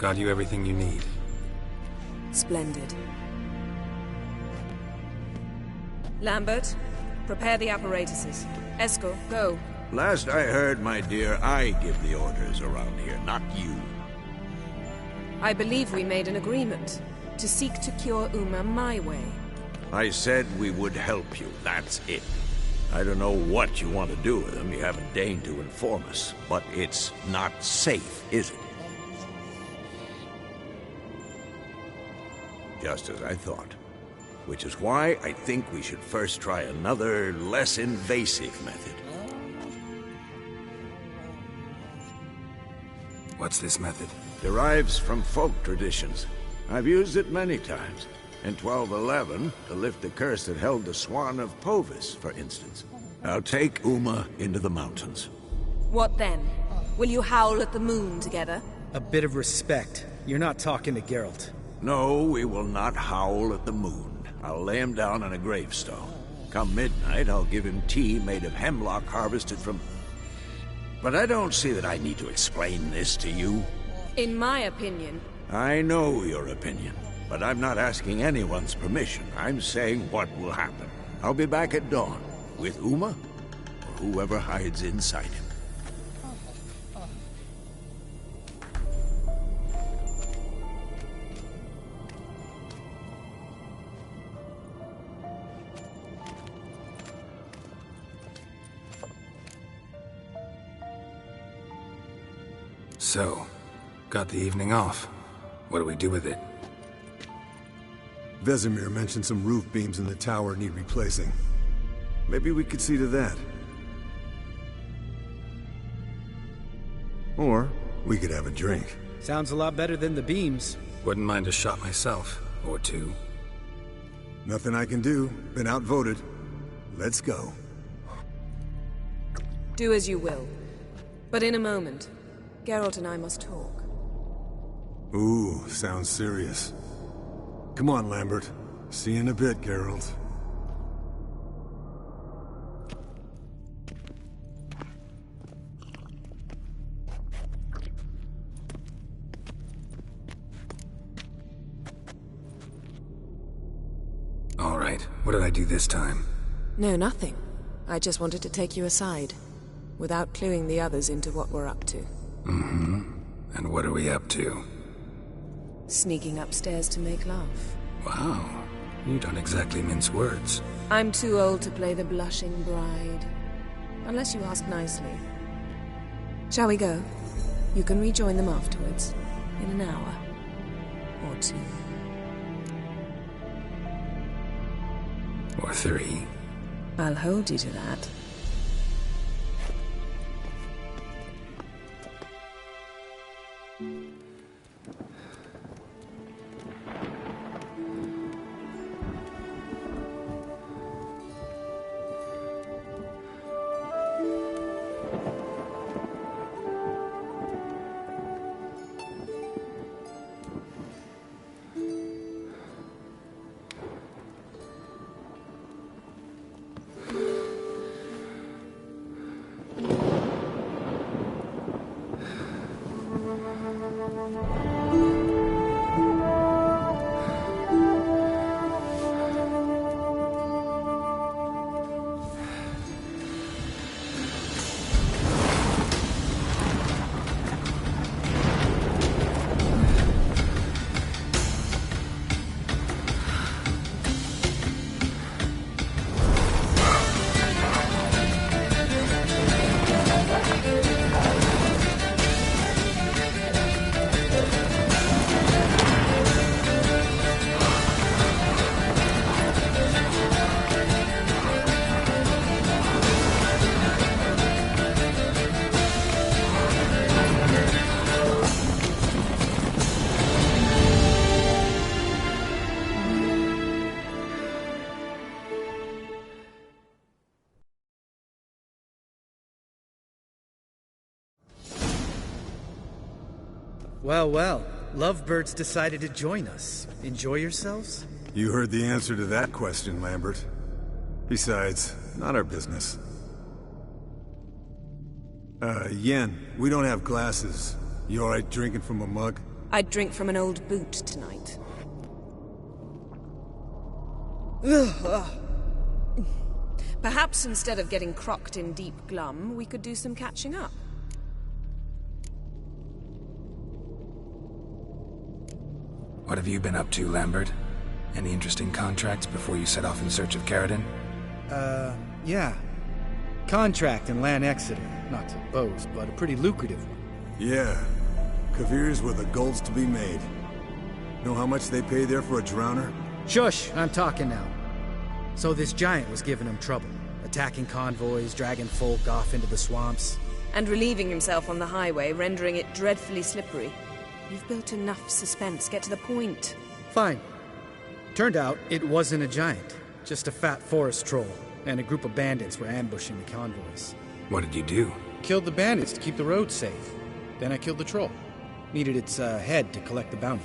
Got you everything you need. Splendid. Lambert, prepare the apparatuses. Eskel, go. Last I heard, my dear, I give the orders around here, not you. I believe we made an agreement to seek to cure Uma my way. I said we would help you, that's it. I don't know what you want to do with them, you haven't deigned to inform us, but it's not safe, is it? Just as I thought. Which is why I think we should first try another, less invasive method. What's this method? Derives from folk traditions. I've used it many times. In 1211, to lift the curse that held the Swan of Povis, for instance. I'll take Uma into the mountains. What then? Will you howl at the moon together? A bit of respect. You're not talking to Geralt. No, we will not howl at the moon. I'll lay him down on a gravestone. Come midnight, I'll give him tea made of hemlock harvested from... But I don't see that I need to explain this to you. In my opinion... I know your opinion, but I'm not asking anyone's permission. I'm saying what will happen. I'll be back at dawn, with Uma, or whoever hides inside him. So, got the evening off. What do we do with it? Vesemir mentioned some roof beams in the tower need replacing. Maybe we could see to that. Or we could have a drink. Sounds a lot better than the beams. Wouldn't mind a shot myself. Or two. Nothing I can do. Been outvoted. Let's go. Do as you will. But in a moment, Geralt and I must talk. Ooh, sounds serious. Come on, Lambert. See you in a bit, Geralt. All right, what did I do this time? No, nothing. I just wanted to take you aside, without cluing the others into what we're up to. Mm-hmm. And what are we up to? Sneaking upstairs to make love. Wow. You don't exactly mince words. I'm too old to play the blushing bride. Unless you ask nicely. Shall we go? You can rejoin them afterwards. In an hour. Or two. Or three. I'll hold you to that. Well, well. Lovebirds decided to join us. Enjoy yourselves? You heard the answer to that question, Lambert. Besides, not our business. Yen, we don't have glasses. You alright drinking from a mug? I'd drink from an old boot tonight. Perhaps instead of getting crocked in deep glum, we could do some catching up. What have you been up to, Lambert? Any interesting contracts before you set off in search of Carradine? Yeah. Contract in Lan Exeter. Not to boast, but a pretty lucrative one. Yeah. Kavir's where the gold's to be made. Know how much they pay there for a drowner? Shush, I'm talking now. So this giant was giving him trouble. Attacking convoys, dragging folk off into the swamps. And relieving himself on the highway, rendering it dreadfully slippery. You've built enough suspense. Get to the point. Fine. Turned out it wasn't a giant. Just a fat forest troll. And a group of bandits were ambushing the convoys. What did you do? Killed the bandits to keep the road safe. Then I killed the troll. Needed its head to collect the bounty.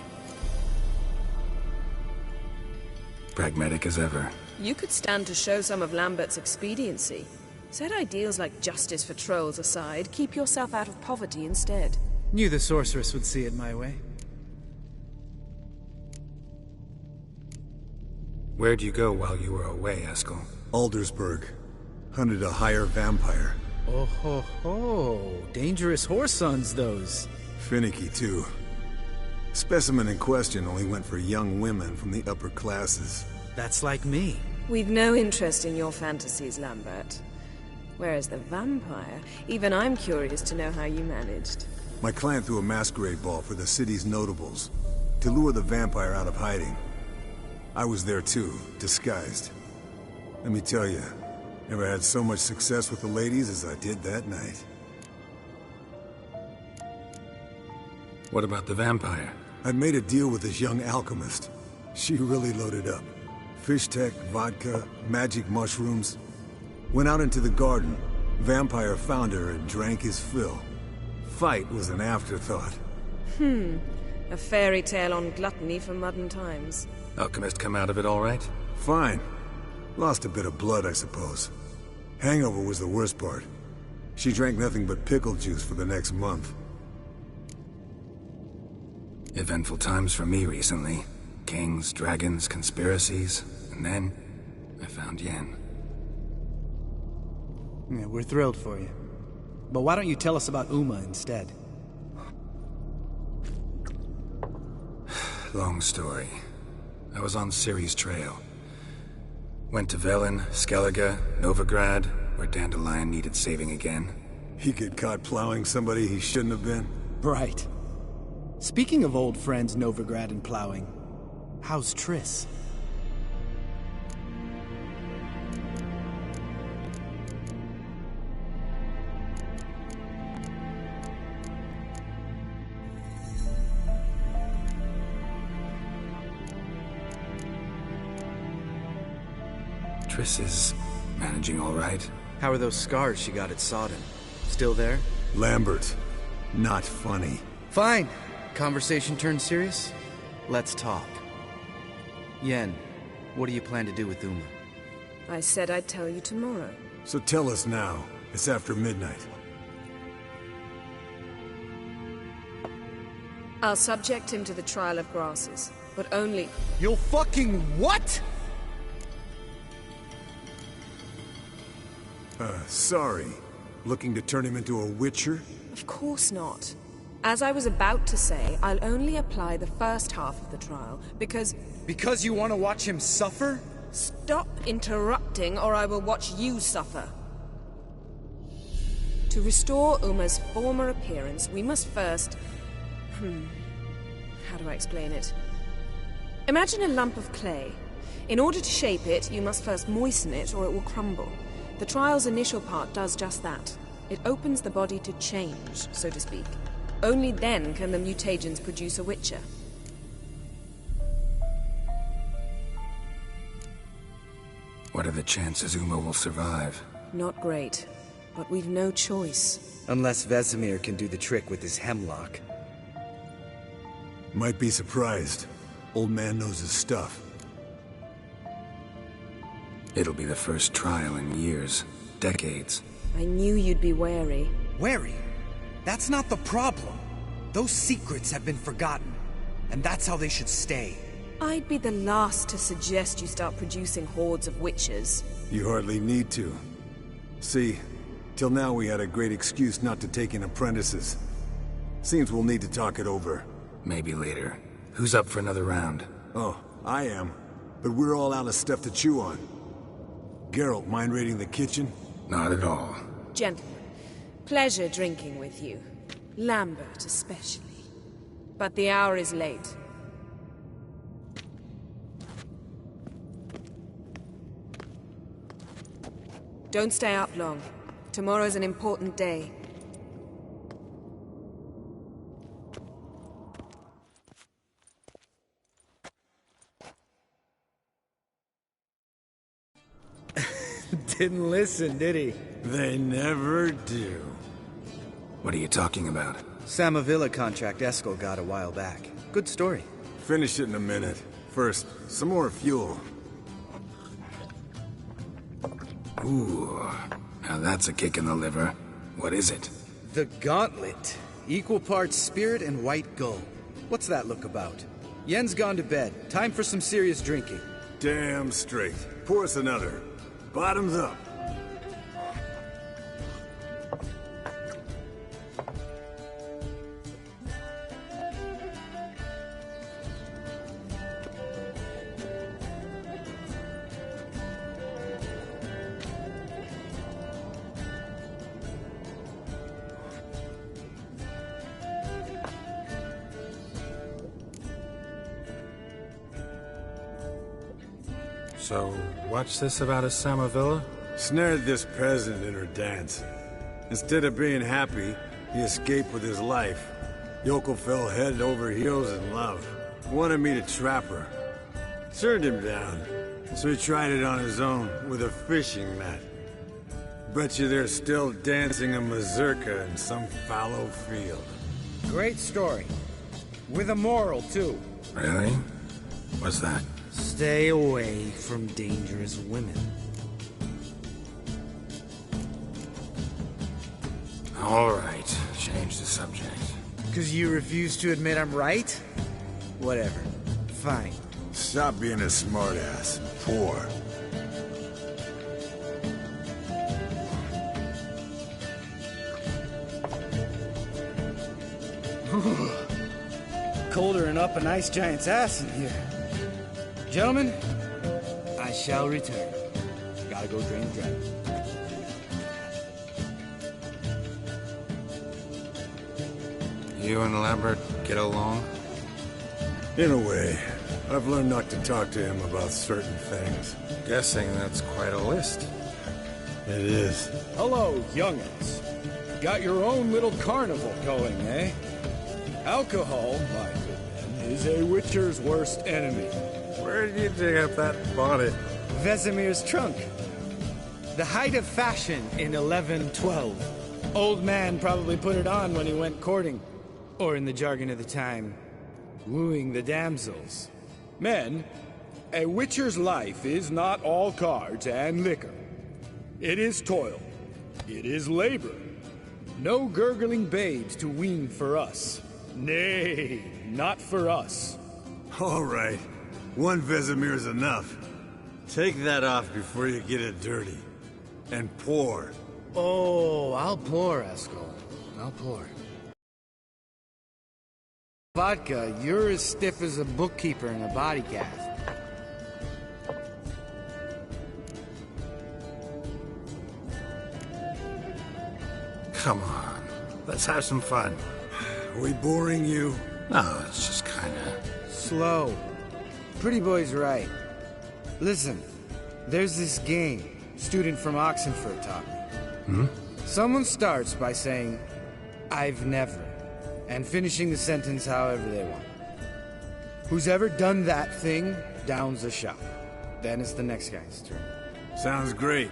Pragmatic as ever. You could stand to show some of Lambert's expediency. Set ideals like justice for trolls aside, keep yourself out of poverty instead. Knew the sorceress would see it my way. Where'd you go while you were away, Eskel? Aldersburg. Hunted a higher vampire. Oh ho ho. Dangerous horse sons, those. Finicky, too. Specimen in question only went for young women from the upper classes. That's like me. We've no interest in your fantasies, Lambert. Whereas the vampire, even I'm curious to know how you managed. My client threw a masquerade ball for the city's notables, to lure the vampire out of hiding. I was there too, disguised. Let me tell you, never had so much success with the ladies as I did that night. What about the vampire? I'd made a deal with this young alchemist. She really loaded up. Fish tech, vodka, magic mushrooms. Went out into the garden. Vampire found her and drank his fill. Fight was an afterthought. A fairy tale on gluttony for modern times. Alchemist come out of it all right? Fine. Lost a bit of blood, I suppose. Hangover was the worst part. She drank nothing but pickle juice for the next month. Eventful times for me recently. Kings, dragons, conspiracies. And then, I found Yen. Yeah, we're thrilled for you. But why don't you tell us about Uma instead? Long story. I was on Ciri's trail. Went to Velen, Skellige, Novigrad, where Dandelion needed saving again. He get caught plowing somebody he shouldn't have been? Right. Speaking of old friends Novigrad and plowing, how's Triss? Triss is managing all right. How are those scars she got at Sodden? Still there? Lambert. Not funny. Fine. Conversation turned serious? Let's talk. Yen, what do you plan to do with Uma? I said I'd tell you tomorrow. So tell us now. It's after midnight. I'll subject him to the trial of grasses, but only... You'll fucking what? Sorry. Looking to turn him into a witcher? Of course not. As I was about to say, I'll only apply the first half of the trial, because... Because you want to watch him suffer? Stop interrupting, or I will watch you suffer. To restore Uma's former appearance, we must first... How do I explain it? Imagine a lump of clay. In order to shape it, you must first moisten it, or it will crumble. The trial's initial part does just that. It opens the body to change, so to speak. Only then can the mutagens produce a witcher. What are the chances Uma will survive? Not great, but we've no choice. Unless Vesemir can do the trick with his hemlock. Might be surprised. Old man knows his stuff. It'll be the first trial in years. Decades. I knew you'd be wary. Wary? That's not the problem. Those secrets have been forgotten. and that's how they should stay. I'd be the last to suggest you start producing hordes of witches. You hardly need to. See, till now we had a great excuse not to take in apprentices. Seems we'll need to talk it over. Maybe later. Who's up for another round? Oh, I am. But we're all out of stuff to chew on. Geralt, mind raiding the kitchen? Not at all. Gentlemen, pleasure drinking with you. Lambert especially. But the hour is late. Don't stay up long. Tomorrow's an important day. Didn't listen, did he? They never do. What are you talking about? Samavilla contract Eskel got a while back. Good story. Finish it in a minute. First, some more fuel. Ooh, now that's a kick in the liver. What is it? The Gauntlet. Equal parts spirit and white gull. What's that look about? Yen's gone to bed. Time for some serious drinking. Damn straight. Pour us another. Bottoms up. So, what's this about a Samavilla? Snared this peasant in her dance. Instead of being happy, he escaped with his life. Yokel fell head over heels in love. Wanted me to trap her. Turned him down. So he tried it on his own with a fishing net. Bet you they're still dancing a mazurka in some fallow field. Great story. With a moral, too. Really? What's that? Stay away from dangerous women. All right, change the subject. Because you refuse to admit I'm right? Whatever. Fine. Stop being a smartass. Poor. Colder and up an ice giant's ass in here. Gentlemen, I shall return. Gotta go drain the dragon. You and Lambert get along? In a way. I've learned not to talk to him about certain things. Guessing that's quite a list. It is. Hello, young'uns. Got your own little carnival going, eh? Alcohol, my good men, is a witcher's worst enemy. Where did you dig up that bonnet? Vesemir's trunk. The height of fashion in 1112. Old man probably put it on when he went courting. Or in the jargon of the time, wooing the damsels. Men, a witcher's life is not all cards and liquor. It is toil. It is labor. No gurgling babes to wean for us. Nay, not for us. All right. One Vesemir's enough. Take that off before you get it dirty. And pour. Oh, I'll pour, Eskel. I'll pour. Vodka, you're as stiff as a bookkeeper in a body cast. Come on, let's have some fun. Are we boring you? No, it's just kinda... Slow. Pretty boy's right. Listen, there's this game student from Oxenford taught me. Someone starts by saying, I've never, and finishing the sentence however they want. Who's ever done that thing downs a shot. Then it's the next guy's turn. Sounds great.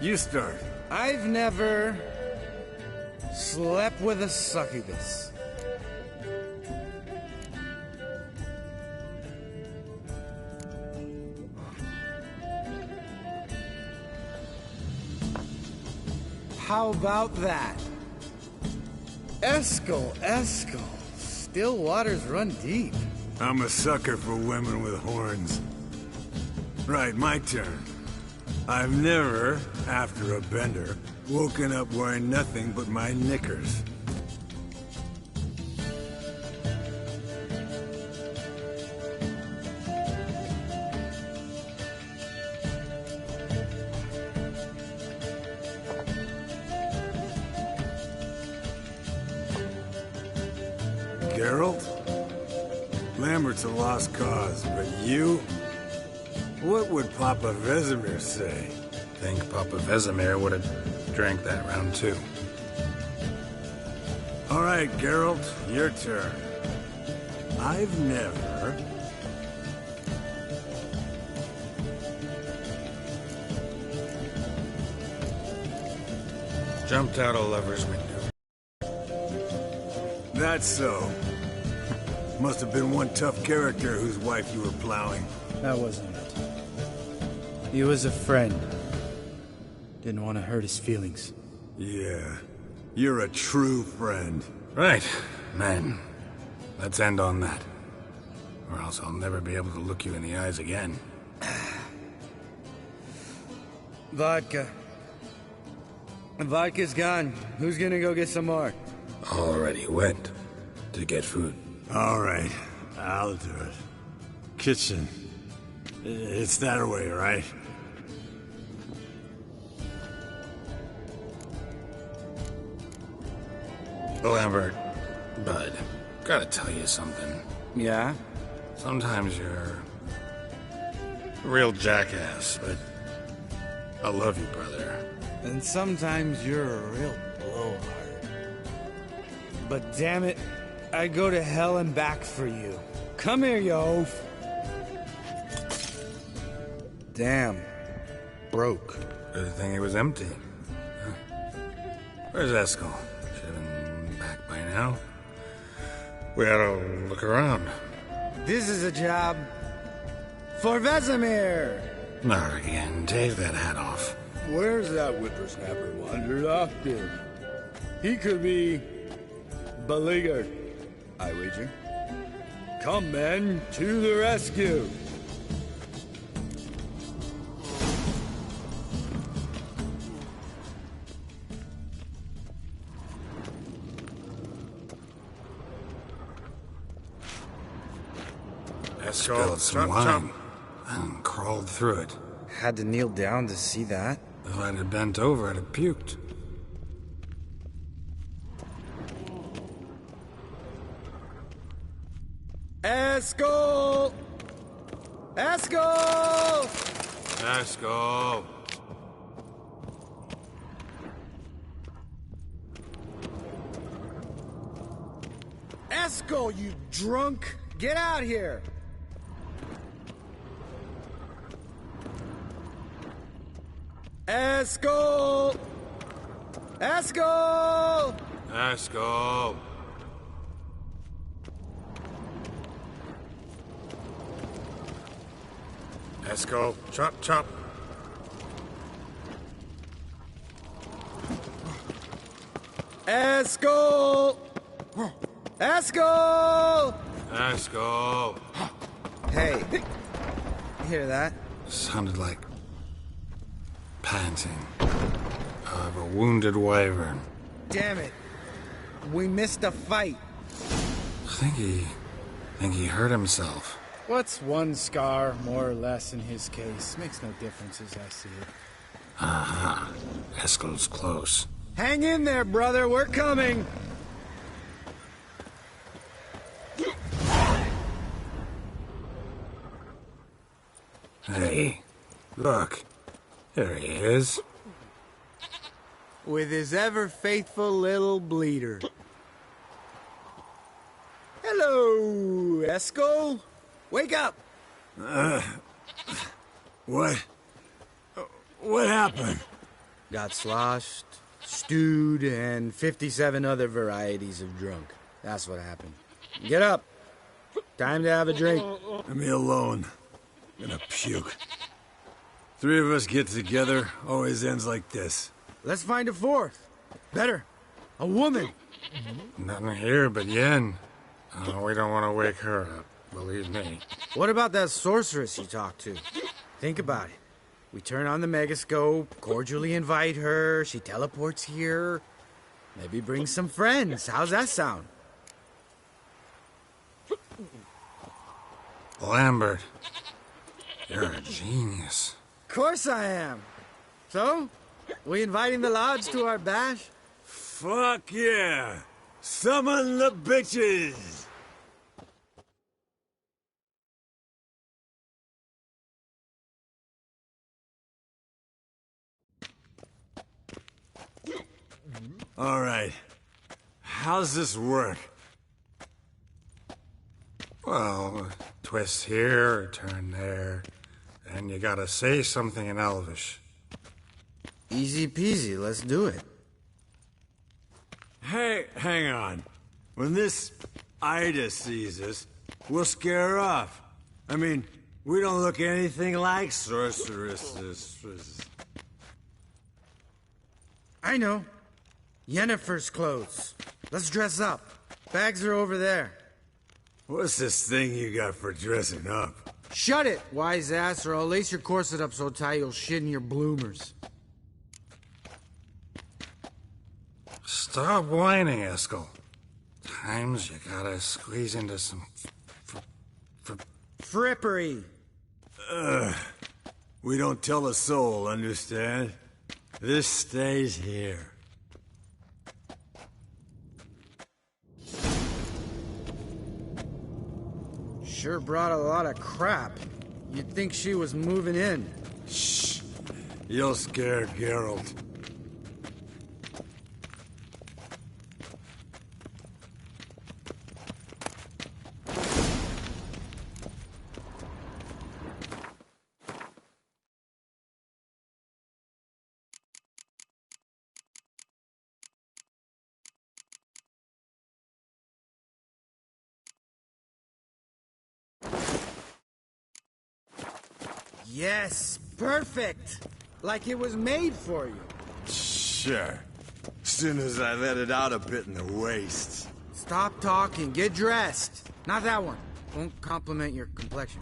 You start. I've never slept with a succubus. How about that? Eskel, Eskel. Still waters run deep. I'm a sucker for women with horns. Right, my turn. I've never, after a bender, woken up wearing nothing but my knickers. Geralt? Lambert's a lost cause, but you? What would Papa Vesemir say? Think Papa Vesemir would have drank that round too. All right, Geralt, your turn. I've never... Jumped out a lover's window. That's so. Must have been one tough character whose wife you were plowing. That wasn't it. He was a friend. Didn't want to hurt his feelings. Yeah. You're a true friend. Right, man. Let's end on that. Or else I'll never be able to look you in the eyes again. Vodka. Vodka's gone. Who's gonna go get some more? Already went to get food. All right, I'll do it. Kitchen. It's that way, right? Lambert, bud, gotta tell you something. Yeah? Sometimes you're a real jackass, but I love you, brother. And sometimes you're a real blowhard. But damn it, I'd go to hell and back for you. Come here, you oaf. Damn. Broke. Good thing it was empty. Huh. Where's Eskel? Should have been back by now. We ought to look around. This is a job for Vesemir. Not again. Take that hat off. Where's that whippersnapper wandered off to? He could be beleaguered, I wager. Come, men, to the rescue! Spilled some wine and crawled through it. Had to kneel down to see that. If I'd have bent over, I'd have puked. Eskel! Eskel! Eskel! Eskel, you drunk! Get out here! Eskel! Eskel! Eskel! Eskel, chop, chop. Eskel! Eskel! Eskel! Hey, you hear that? Sounded like panting of a wounded wyvern. Damn it. We missed a fight. I think he hurt himself. What's one scar, more or less, in his case? Makes no difference as I see it. Aha. Eskel's close. Hang in there, brother. We're coming. Hey, look. There he is. With his ever-faithful little bleeder. Hello, Eskel. Wake up! What happened? Got sloshed, stewed, and 57 other varieties of drunk. That's what happened. Get up. Time to have a drink. Leave me alone. I'm gonna puke. Three of us get together, always ends like this. Let's find a fourth. Better. A woman. Nothing here but Yen. Oh, we don't want to wake her up. believe me. What about that sorceress you talked to? Think about it. We turn on the megascope, cordially invite her, she teleports here. Maybe bring some friends. How's that sound? Lambert, you're a genius. Of course I am. So, we inviting the lodge to our bash? Fuck yeah! Summon the bitches! All right. How's this work? Well, twist here, turn there, and you gotta say something in Elvish. Easy peasy, let's do it. Hey, hang on. When this Ida sees us, we'll scare her off. I mean, we don't look anything like sorceresses. I know. Yennefer's clothes. Let's dress up. Bags are over there. What's this thing you got for dressing up? Shut it, wise ass, or I'll lace your corset up so tight you'll shit in your bloomers. Stop whining, Eskel. Times you gotta squeeze into some Frippery. We don't tell a soul, understand? This stays here. Sure brought a lot of crap. You'd think she was moving in. Shh. You'll scare Geralt. Yes, perfect. Like it was made for you. Sure. Soon as I let it out a bit in the waist. Stop talking, get dressed. Not that one. Won't compliment your complexion.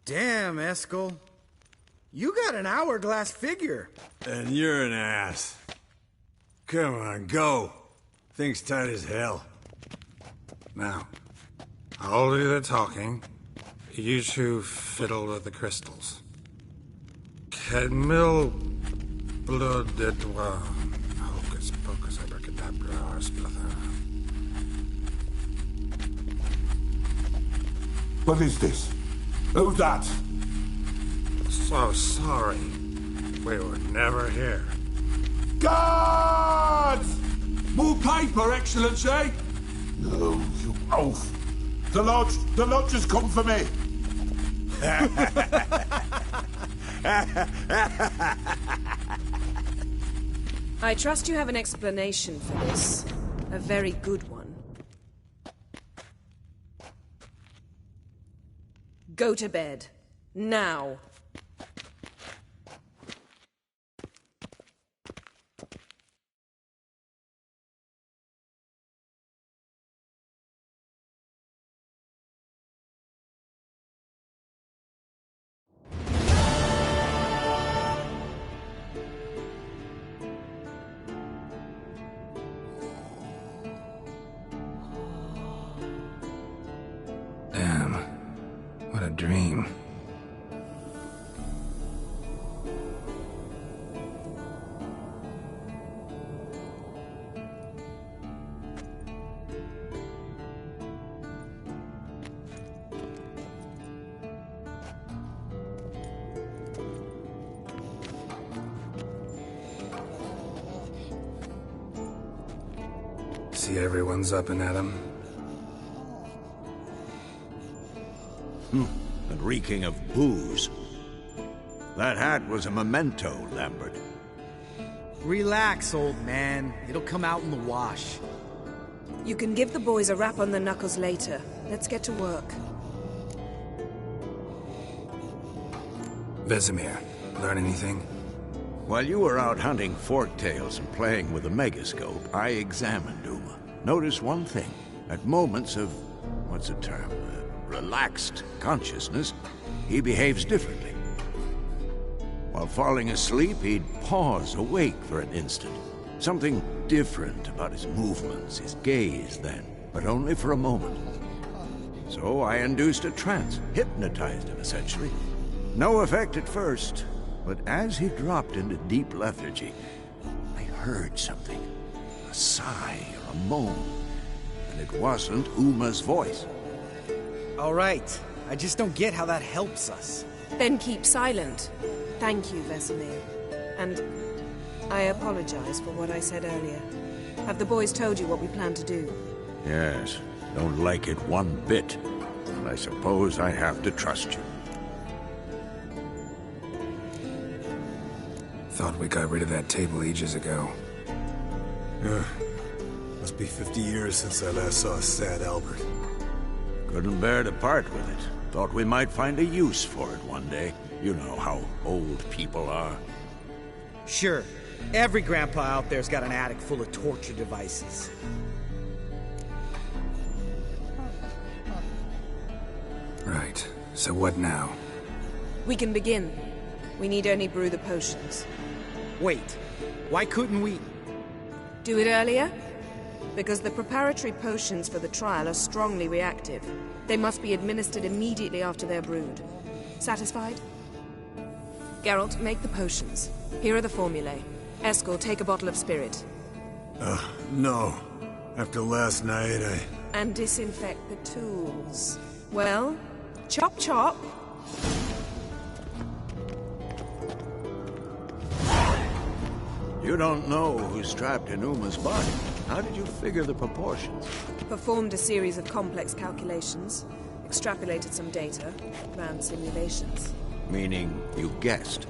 Damn, Eskel. You got an hourglass figure. And you're an ass. Come on, go. Thing's tight as hell. Now, I'll do the talking. You two fiddle with the crystals. Cadmil blood de doigt. Hocus pocus abracadabra splather. What is this? Who's that? So sorry. We were never here. Guards! More paper, Excellency! No, you oaf. The lodge has come for me. I trust you have an explanation for this. A very good one. Go to bed. Now. Damn. What a dream. See everyone's up and at 'em. And reeking of booze. That hat was a memento, Lambert. Relax, old man. It'll come out in the wash. You can give the boys a rap on the knuckles later. Let's get to work. Vesemir, learn anything? While you were out hunting forktails and playing with the megascope, I examined Uma. Notice one thing. At moments of, what's the term, relaxed consciousness, he behaves differently. While falling asleep, he'd pause awake for an instant. Something different about his movements, his gaze then, but only for a moment. So I induced a trance, hypnotized him essentially. No effect at first, but as he dropped into deep lethargy, I heard something. A sigh or a moan. And it wasn't Uma's voice. All right. I just don't get how that helps us. Then keep silent. Thank you, Vesemir. And I apologize for what I said earlier. Have the boys told you what we plan to do? Yes. Don't like it one bit. And I suppose I have to trust you. Thought we got rid of that table ages ago. Must be 50 years since I last saw a sad Albert. Couldn't bear to part with it. Thought we might find a use for it one day. You know how old people are. Sure. Every grandpa out there's got an attic full of torture devices. Right. So what now? We can begin. We need only brew the potions. Wait. Why couldn't we... Do it earlier? Because the preparatory potions for the trial are strongly reactive. They must be administered immediately after they're brewed. Satisfied? Geralt, make the potions. Here are the formulae. Eskel, take a bottle of spirit. No. After last night, And disinfect the tools. Well, chop chop. You don't know who's trapped in Uma's body. How did you figure the proportions? Performed a series of complex calculations. Extrapolated some data. Ran simulations. Meaning you guessed.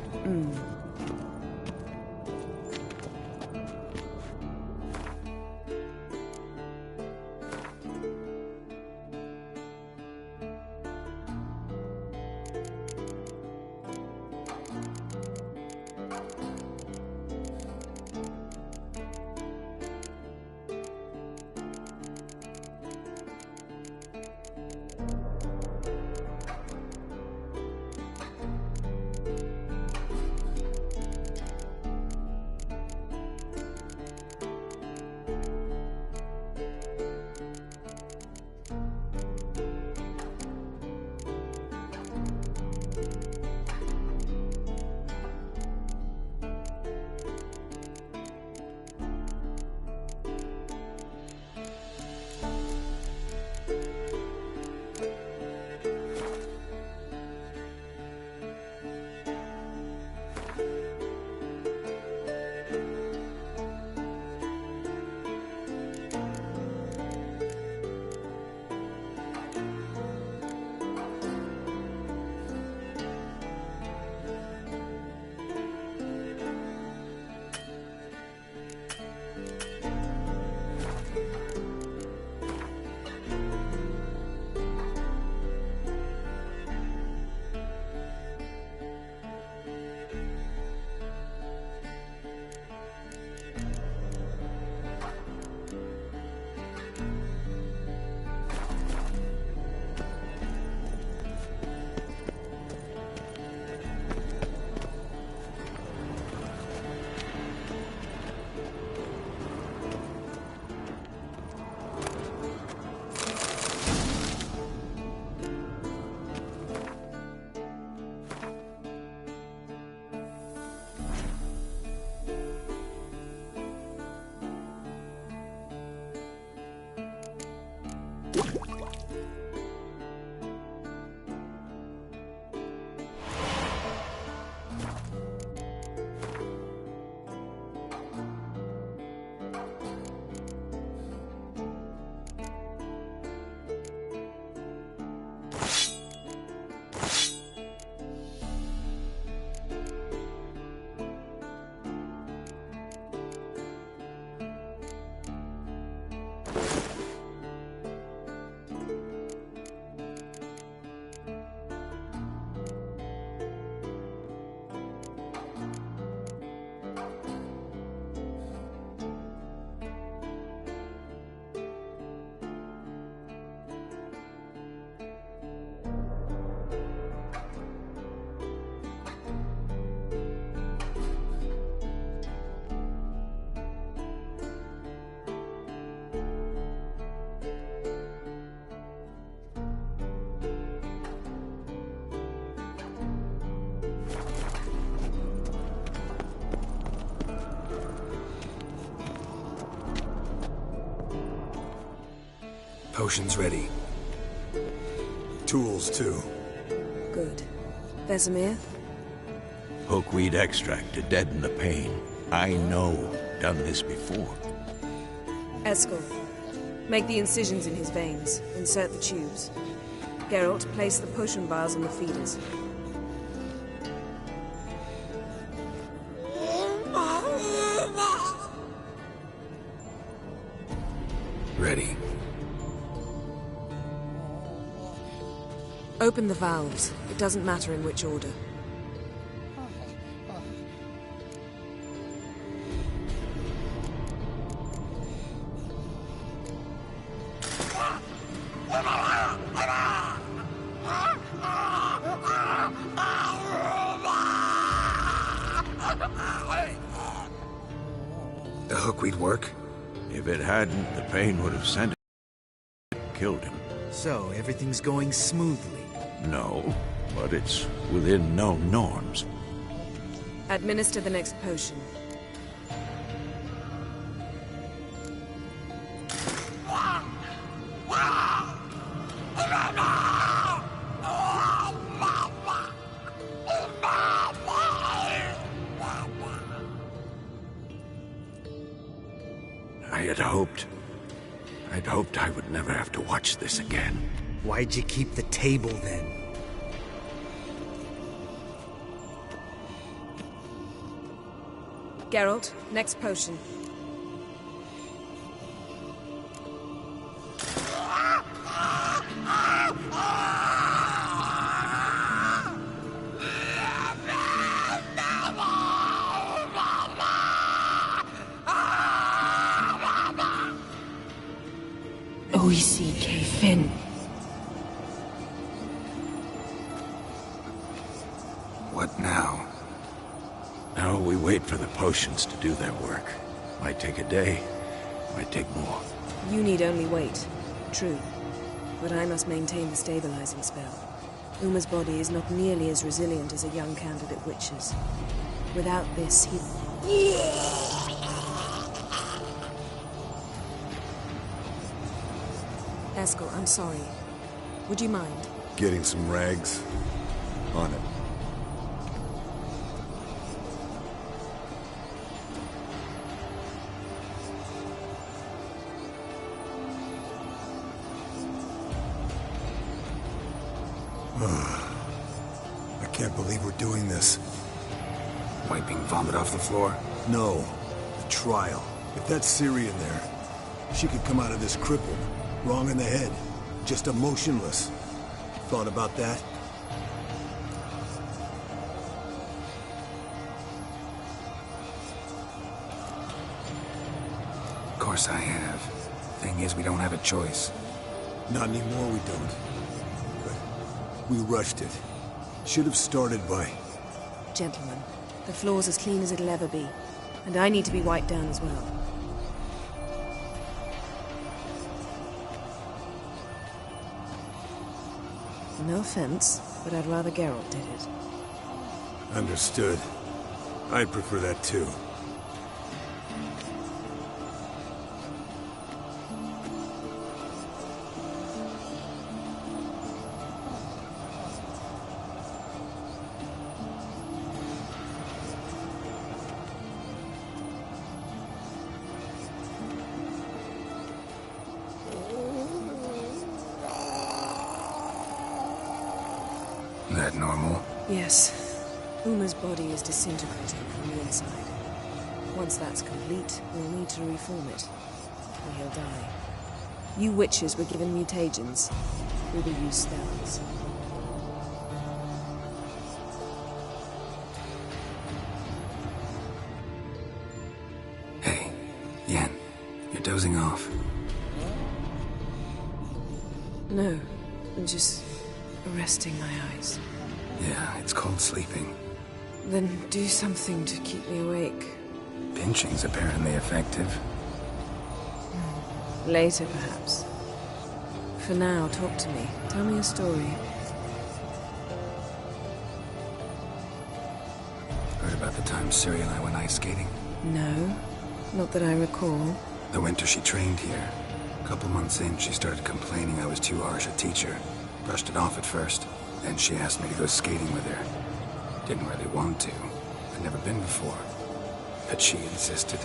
Potion's ready. Tools, too. Good. Vesemir? Hookweed extract to deaden the pain. I know. Done this before. Eskel, make the incisions in his veins. Insert the tubes. Geralt, place the potion vials on the feeders. Ready. Open the valves. It doesn't matter in which order. The hookweed work? If it hadn't, the pain would have sent it. Killed him. So, everything's going smoothly. No, but it's within known norms. Administer the next potion. I'd hoped I would never have to watch this again. Why'd you keep the table, then? Geralt, next potion. O-E-C-K, Finn. What now? Now we wait for the potions to do their work. Might take a day, might take more. You need only wait. True. But I must maintain the stabilizing spell. Uma's body is not nearly as resilient as a young candidate witch's. Without this, he... Eskel, I'm sorry. Would you mind? Getting some rags? On it. I can't believe we're doing this. Wiping vomit off the floor? No. The trial. If that's Ciri in there, she could come out of this crippled. Wrong in the head. Just emotionless. Thought about that? Of course I have. Thing is, we don't have a choice. Not anymore, we don't. But we rushed it. Should have started by... Gentlemen, the floor's as clean as it'll ever be. And I need to be wiped down as well. No offense, but I'd rather Geralt did it. Understood. I'd prefer that too. That normal? Yes. Uma's body is disintegrating from the inside. Once that's complete, we'll need to reform it. Or he'll die. You witches were given mutagens. We will use spells. Hey, Yen, you're dozing off. No, I'm just resting my eyes. Yeah, it's called sleeping. Then do something to keep me awake. Pinching's apparently effective. Later, perhaps. For now, talk to me. Tell me a story. Heard about the time Ciri and I went ice skating? No, not that I recall. The winter she trained here. A couple months in, she started complaining I was too harsh a teacher. Brushed it off at first. Then she asked me to go skating with her. Didn't really want to. I'd never been before. But she insisted.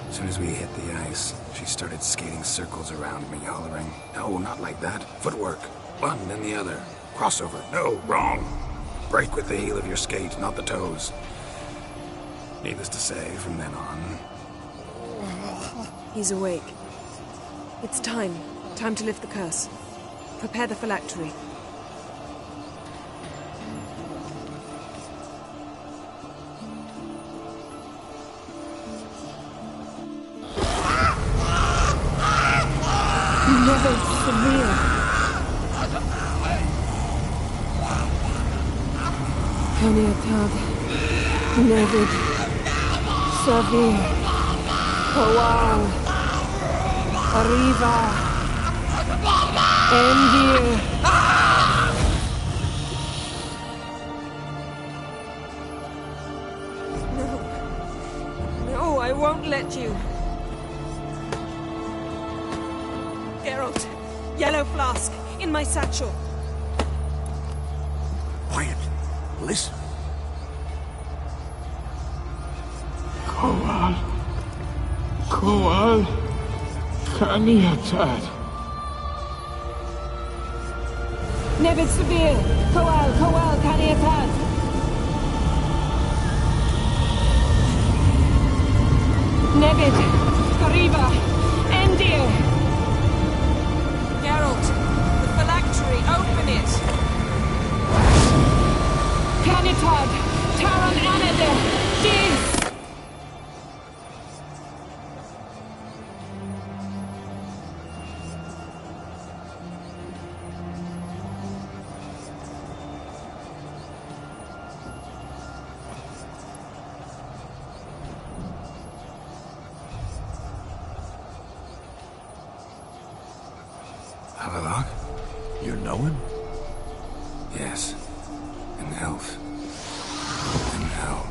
As soon as we hit the ice, she started skating circles around me, hollering, "No, not like that. Footwork. One, then the other. Crossover. No, wrong. Break with the heel of your skate, not the toes." Needless to say, from then on... He's awake. It's time. Time to lift the curse. Prepare the phylactery. Never severe. Peniatad. Nevid. Severe. Powal. Arriva. Endir. No, I won't let you. Geralt, yellow flask, in my satchel. Quiet. Listen. Kowal. Kowal. Kaniatad. Nevid Severe. Kowal. Kowal. Kaniatad. Nevid. Arriva. Endir. Geralt, the phylactery, open it! Canitad, Taran Anade, Diz! Havelock? You know him? Yes. An elf. In hell.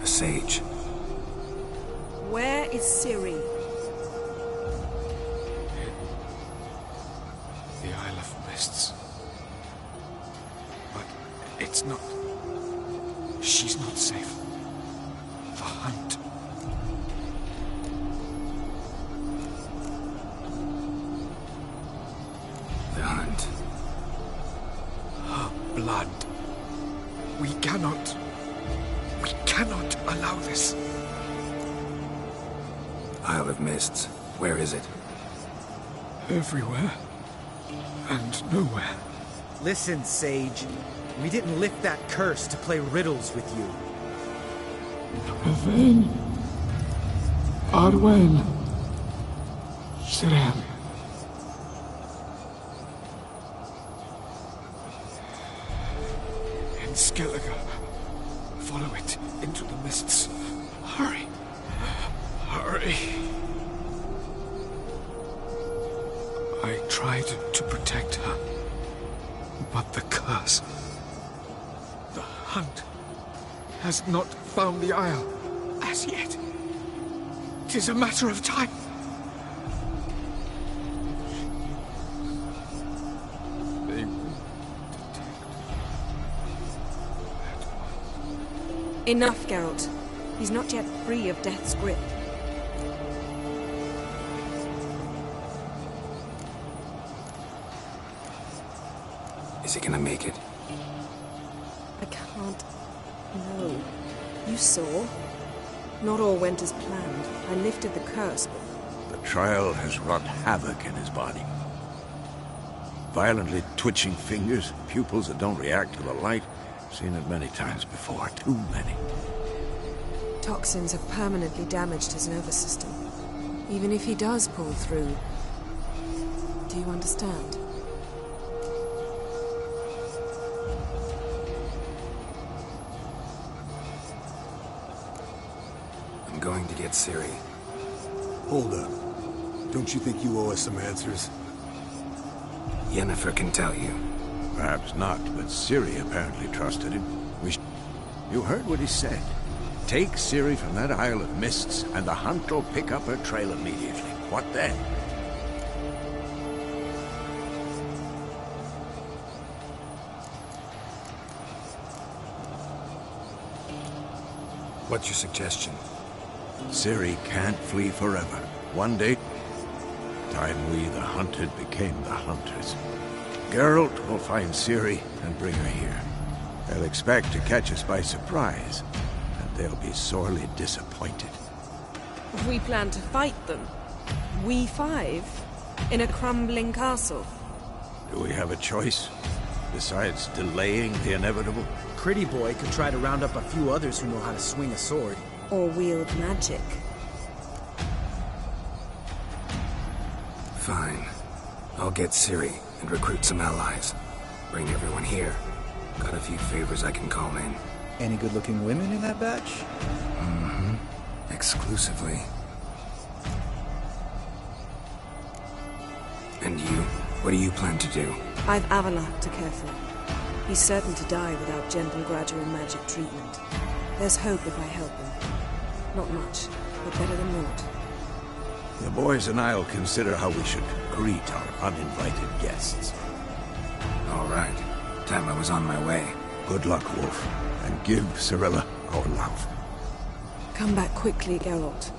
A sage. Where is Ciri? The Isle of Mists. But it's not... She's not safe. The hunt. The hunt. Her blood. We cannot allow this. Isle of Mists. Where is it? Everywhere. And nowhere. Listen, Sage. We didn't lift that curse to play riddles with you. Yvain. Arwen. Siren. In Skellige. Follow it into the mists. Hurry. Hurry. I tried to protect her. But the curse... The hunt has not found the Isle as yet. It is a matter of time. They will detect at once. Enough, Geralt. He's not yet free of death's grip. Is he gonna make it? I can't... No. You saw? Not all went as planned. I lifted the curse, but... The trial has wrought havoc in his body. Violently twitching fingers, pupils that don't react to the light. Seen it many times before. Too many. Toxins have permanently damaged his nervous system. Even if he does pull through... Do you understand? I'm going to get Ciri. Hold up. Don't you think you owe us some answers? Yennefer can tell you. Perhaps not, but Ciri apparently trusted him. You heard what he said. Take Ciri from that Isle of Mists, and the hunt will pick up her trail immediately. What then? What's your suggestion? Ciri can't flee forever. One day, time we, the hunted, became the hunters. Geralt will find Ciri and bring her here. They'll expect to catch us by surprise, and they'll be sorely disappointed. We plan to fight them. We five? In a crumbling castle? Do we have a choice? Besides delaying the inevitable? Pretty Boy could try to round up a few others who know how to swing a sword. Or wield magic. Fine. I'll get Ciri and recruit some allies. Bring everyone here. Got a few favors I can call in. Any good-looking women in that batch? Mm-hmm. Exclusively. And you? What do you plan to do? I've Avalok to care for. He's certain to die without gentle, gradual magic treatment. There's hope if I help him. Not much, but better than naught. The boys and I'll consider how we should greet our uninvited guests. All right. Time I was on my way. Good luck, Wolf, and give Cirilla our love. Come back quickly, Geralt.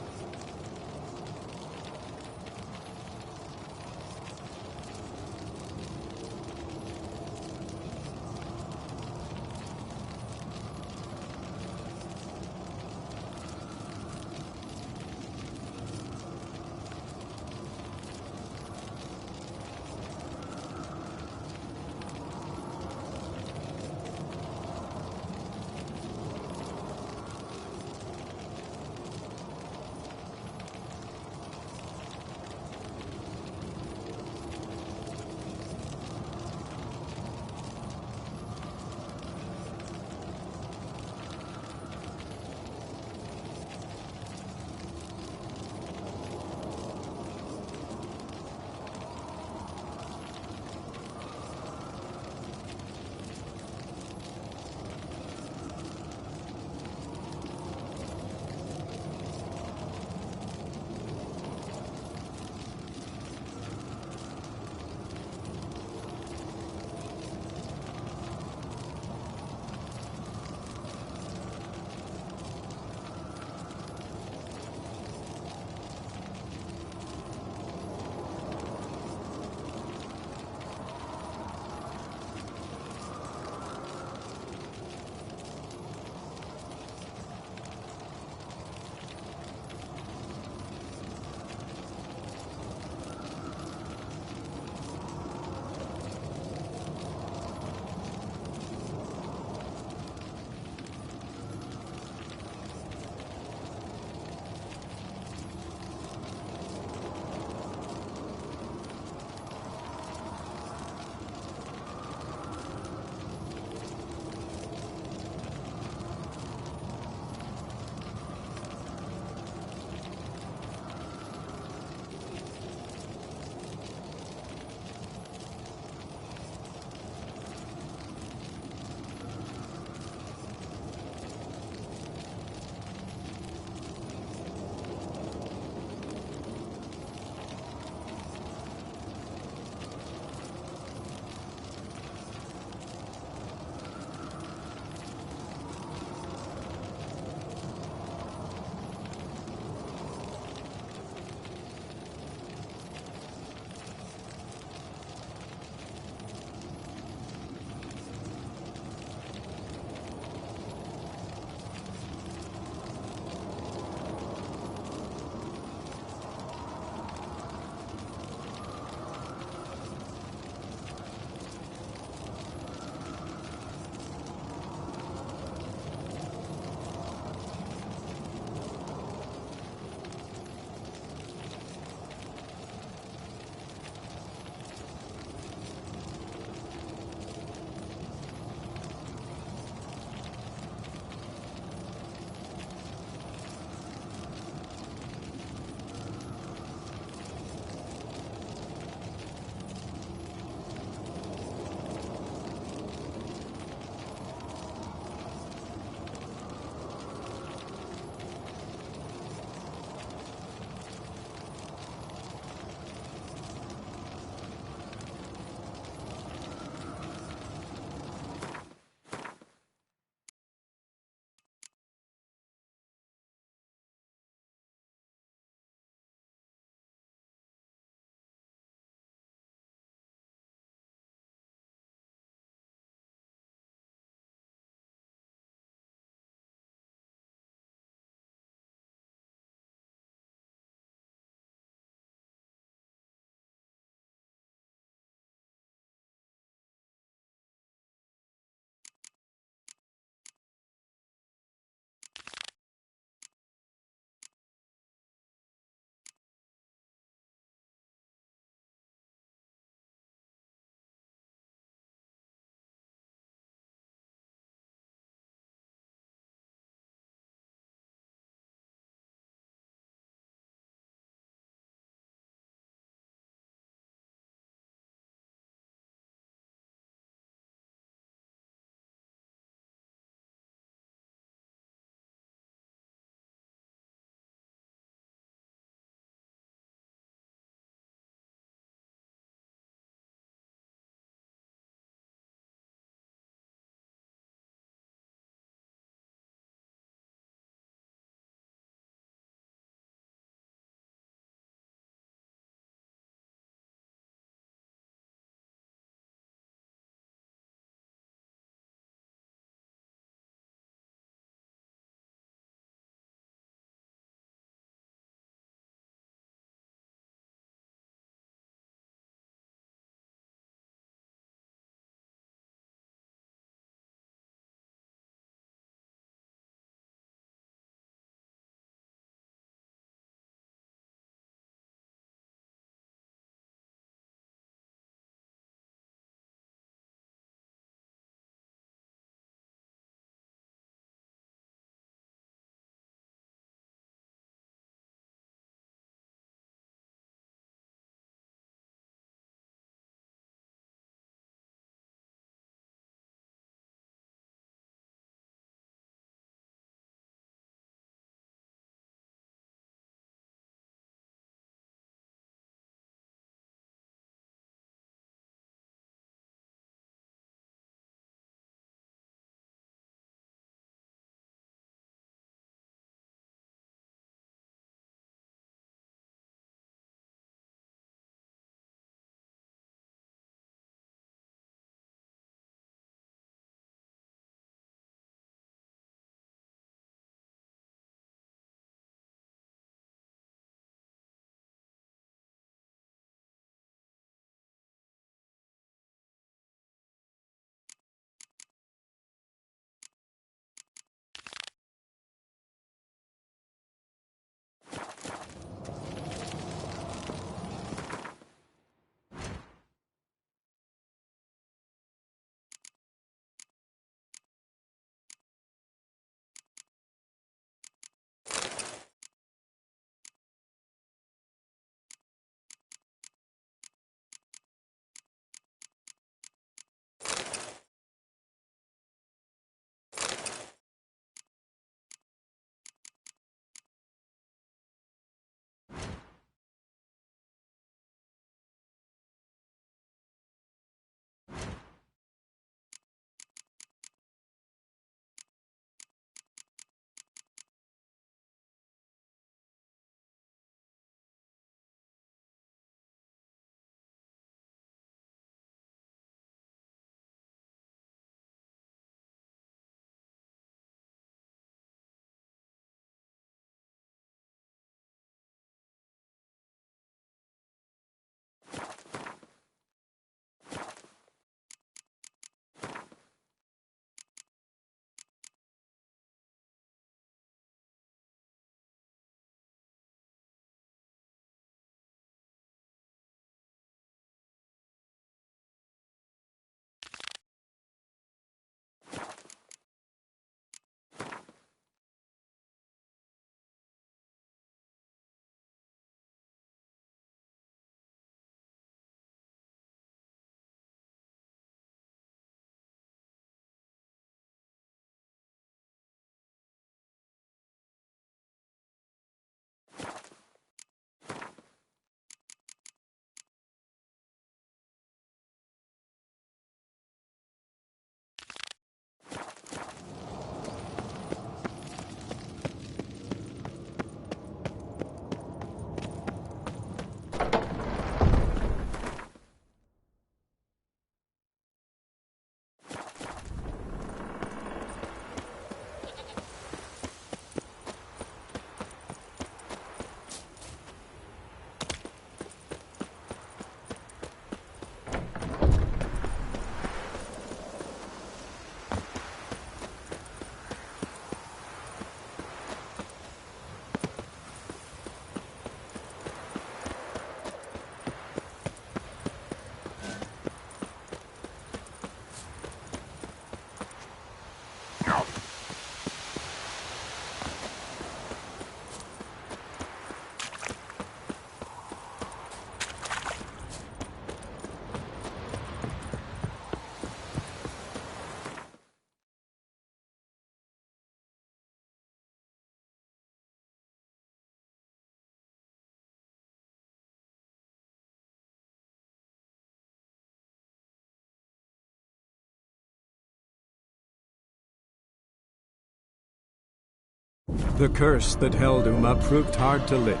The curse that held Uma proved hard to lift,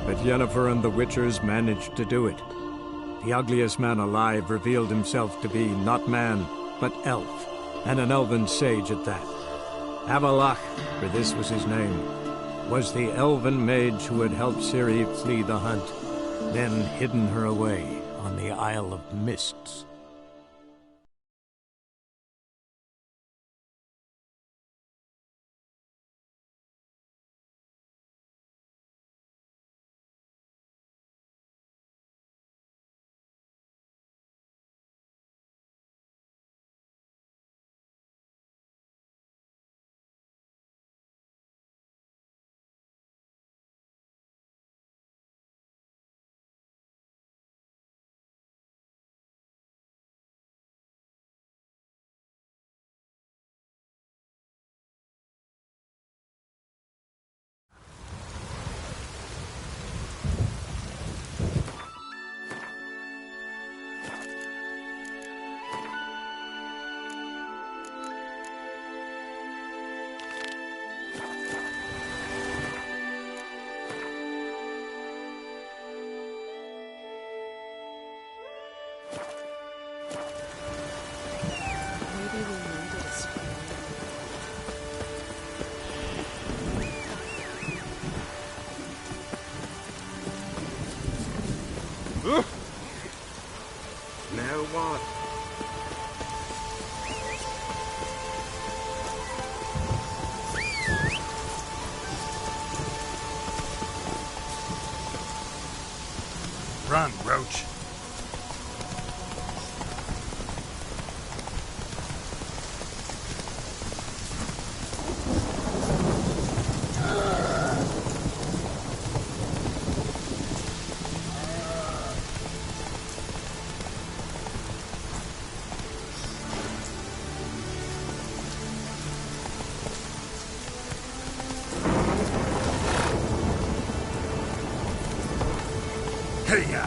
but Yennefer and the Witchers managed to do it. The ugliest man alive revealed himself to be not man, but elf, and an elven sage at that. Avalach, for this was his name, was the elven mage who had helped Ciri flee the hunt, then hidden her away on the Isle of Mists. Now what? Run, Roach. Hey-ya!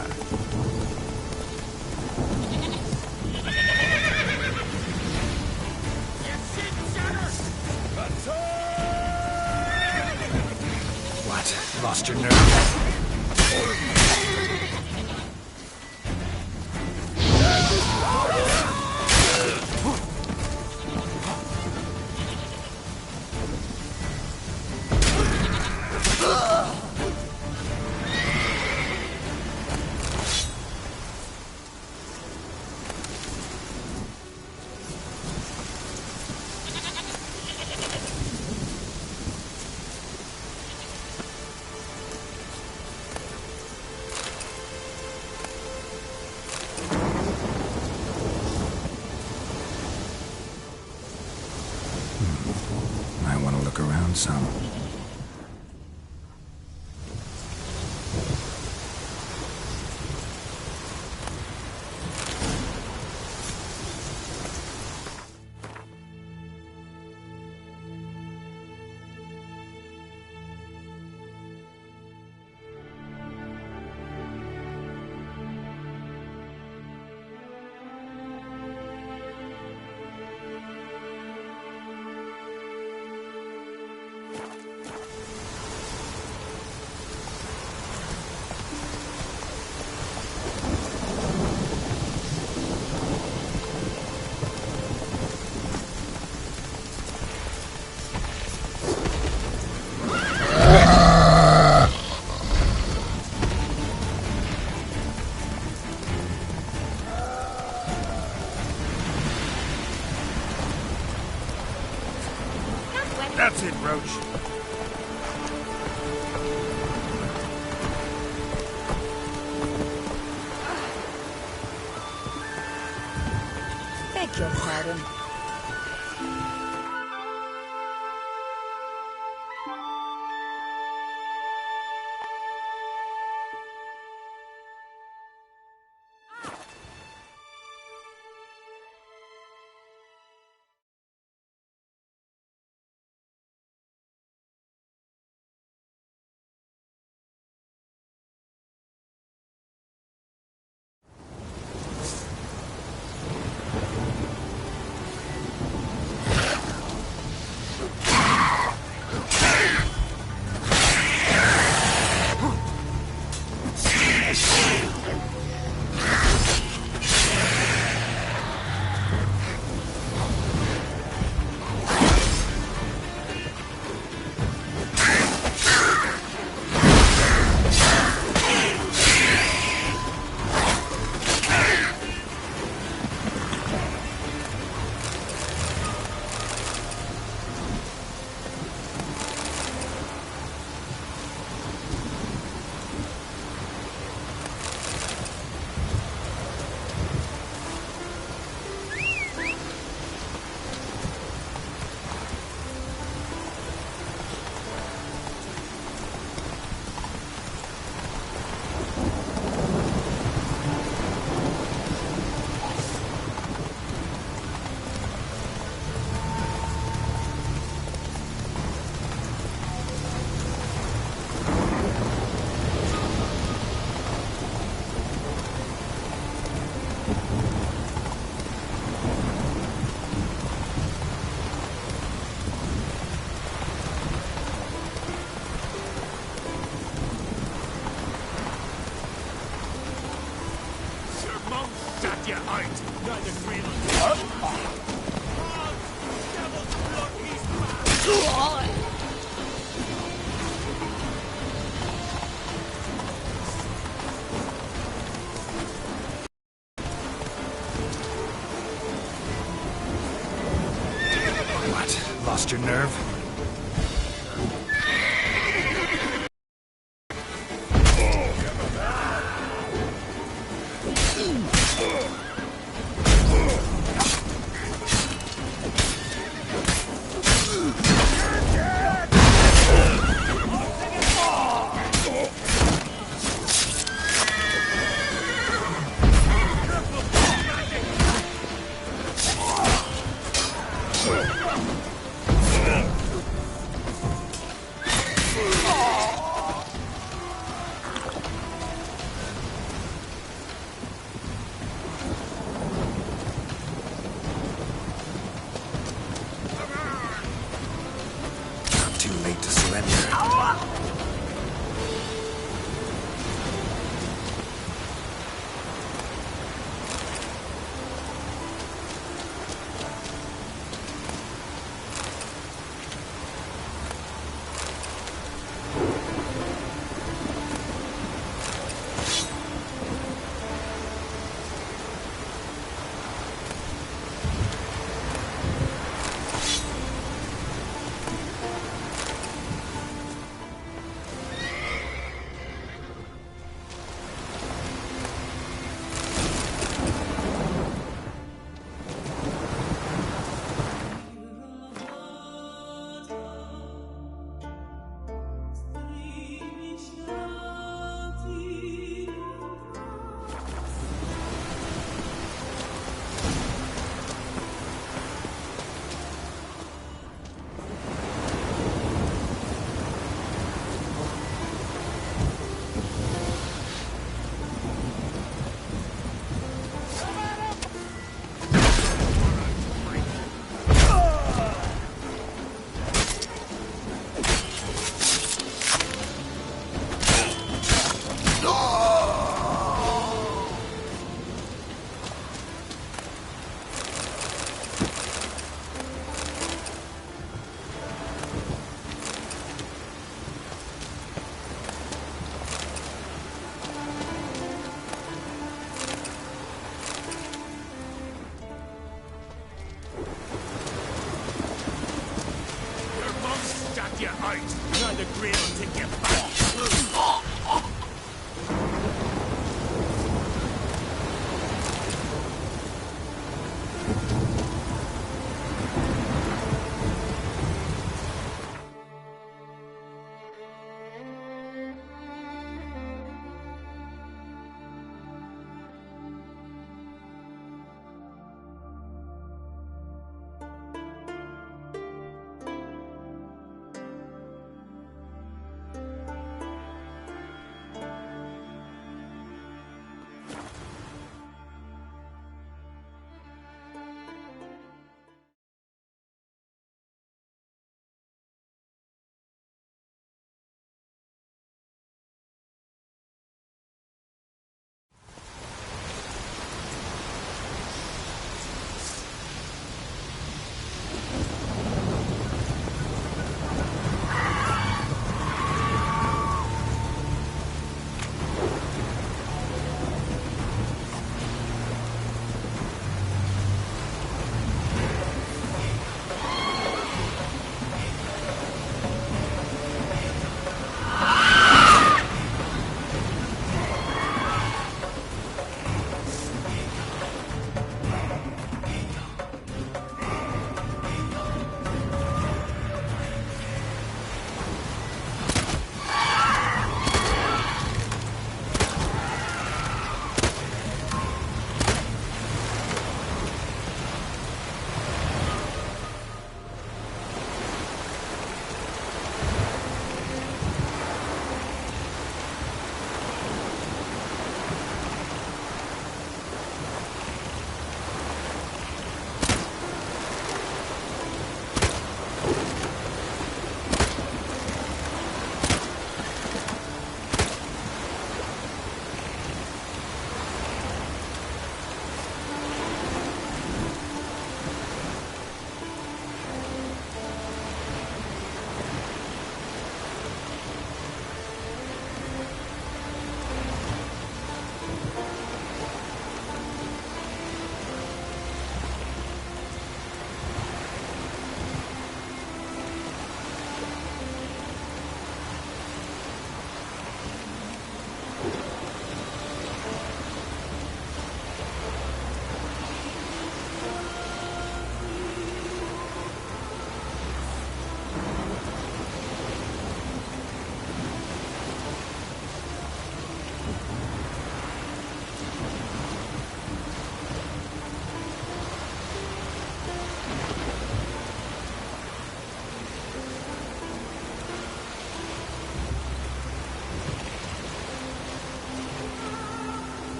What? Lost your nerve? I want to look around some. That's it, Roach. Beg your pardon. What? Lost your nerve? Too late to surrender.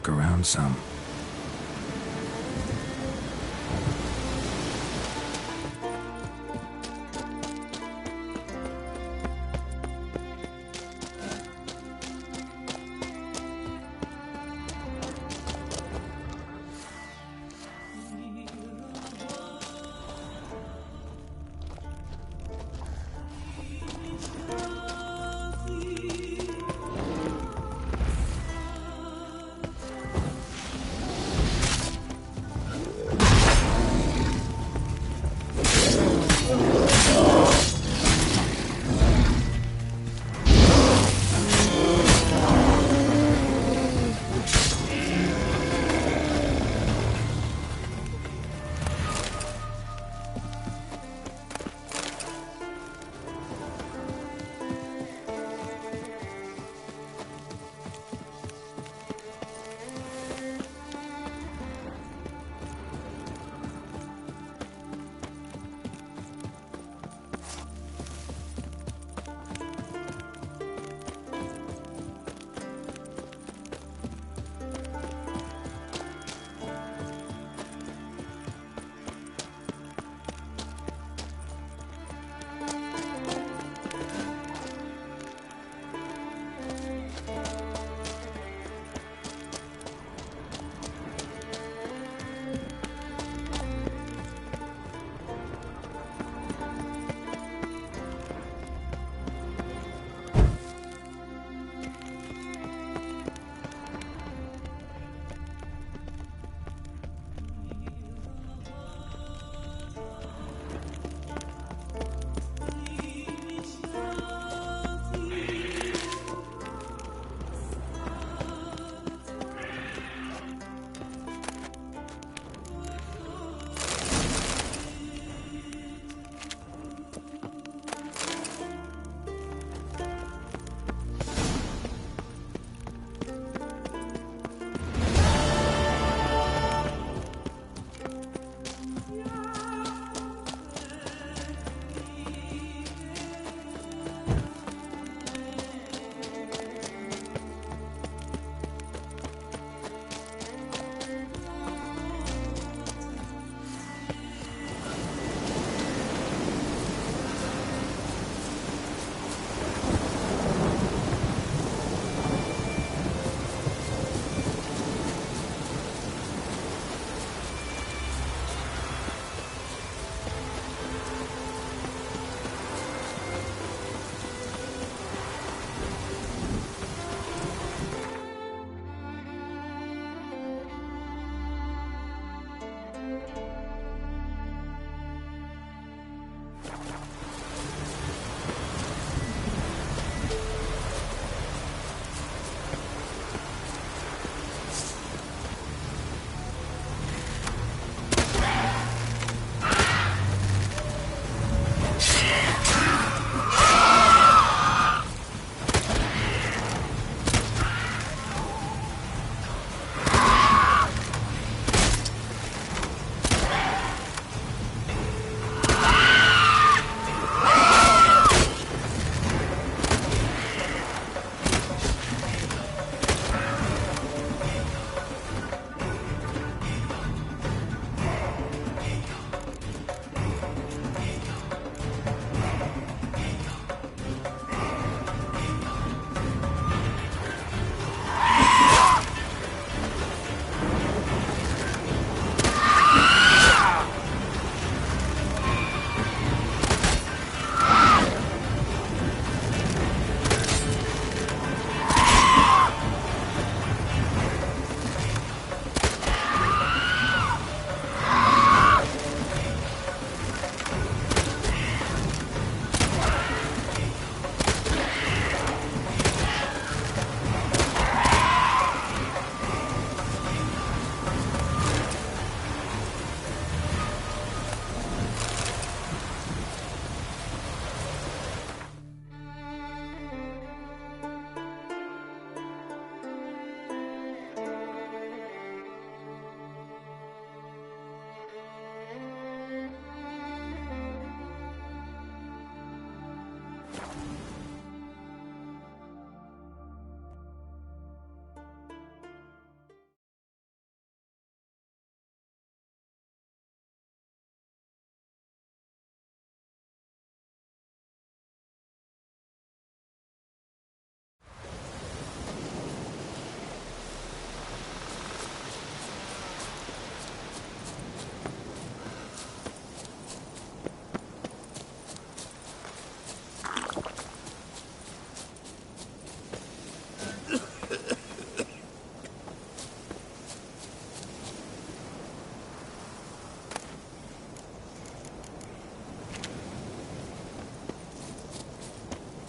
look around some.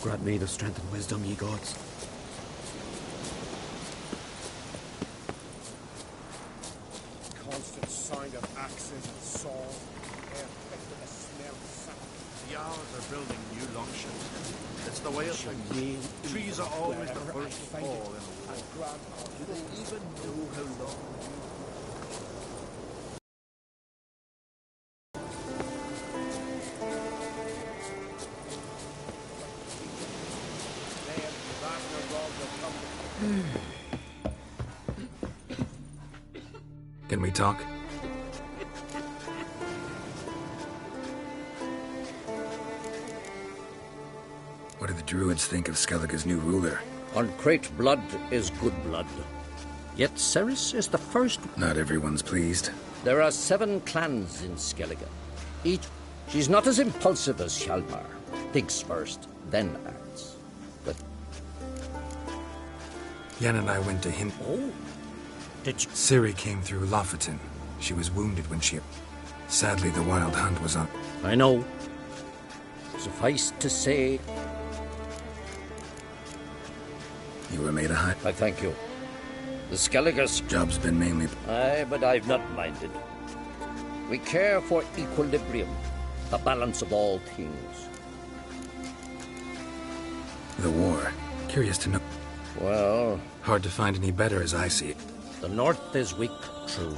Grant me the strength and wisdom, ye gods. Constant sound of axes and saws. Air thick with the smell of sap. The Owls are building new longships. It's the way of things. Trees are always the first to fall in a war. Do they even know how long? Can we talk? What do the druids think of Skellige's new ruler? Uncrate blood is good blood. Yet Ceres is the first. Not everyone's pleased. There are 7 clans in Skellige. Each. She's not as impulsive as Hjalmar. Thinks first, then acts. But Yen and I went to him. oh, did you? Ciri came through Lofoten. She was wounded when she... Sadly, the Wild Hunt was on... I know. Suffice to say, You were made a hut. I thank you. The Skellige's Job's been mainly... Aye, but I've not minded. We care for equilibrium, the balance of all things. The war. Curious to know... Well, Hard to find any better as I see it. the North is weak, true.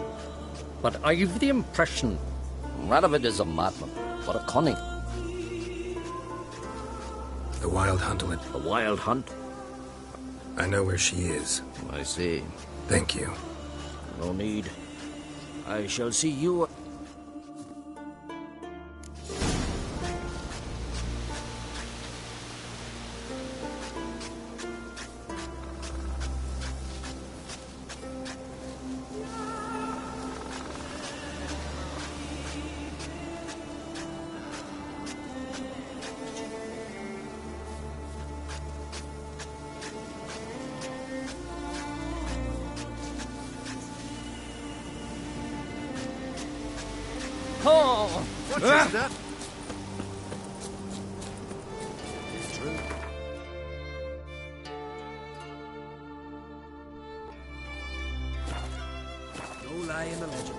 But I've the impression Radovid is a madman, but a cunning. The Wild Hunt will... The Wild Hunt? I know where she is. I see. Thank you. No need. I shall see you... Oh! What is that? True. No lie in the legend.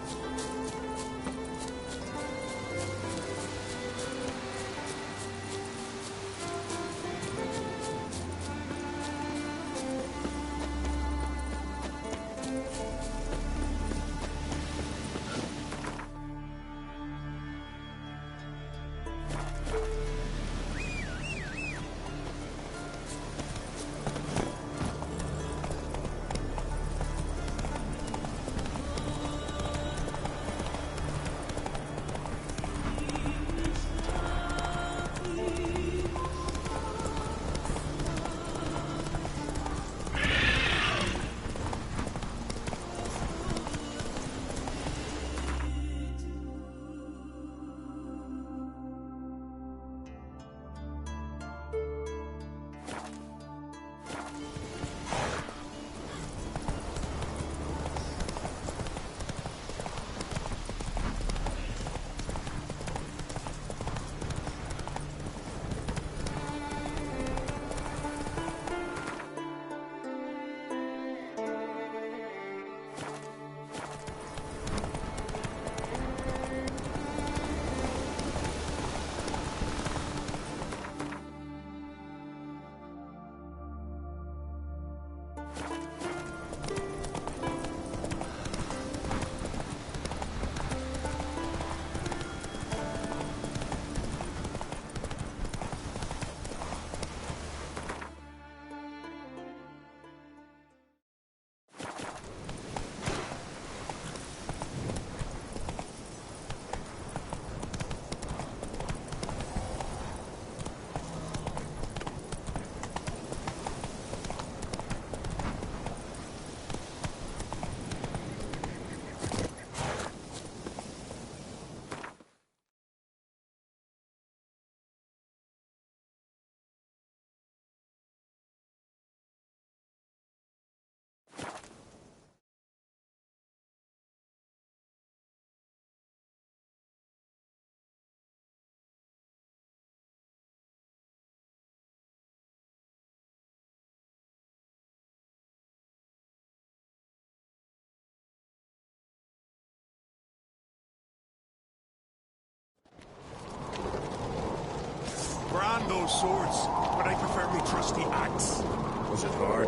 and those swords, but I prefer my trusty axe. Was it hard?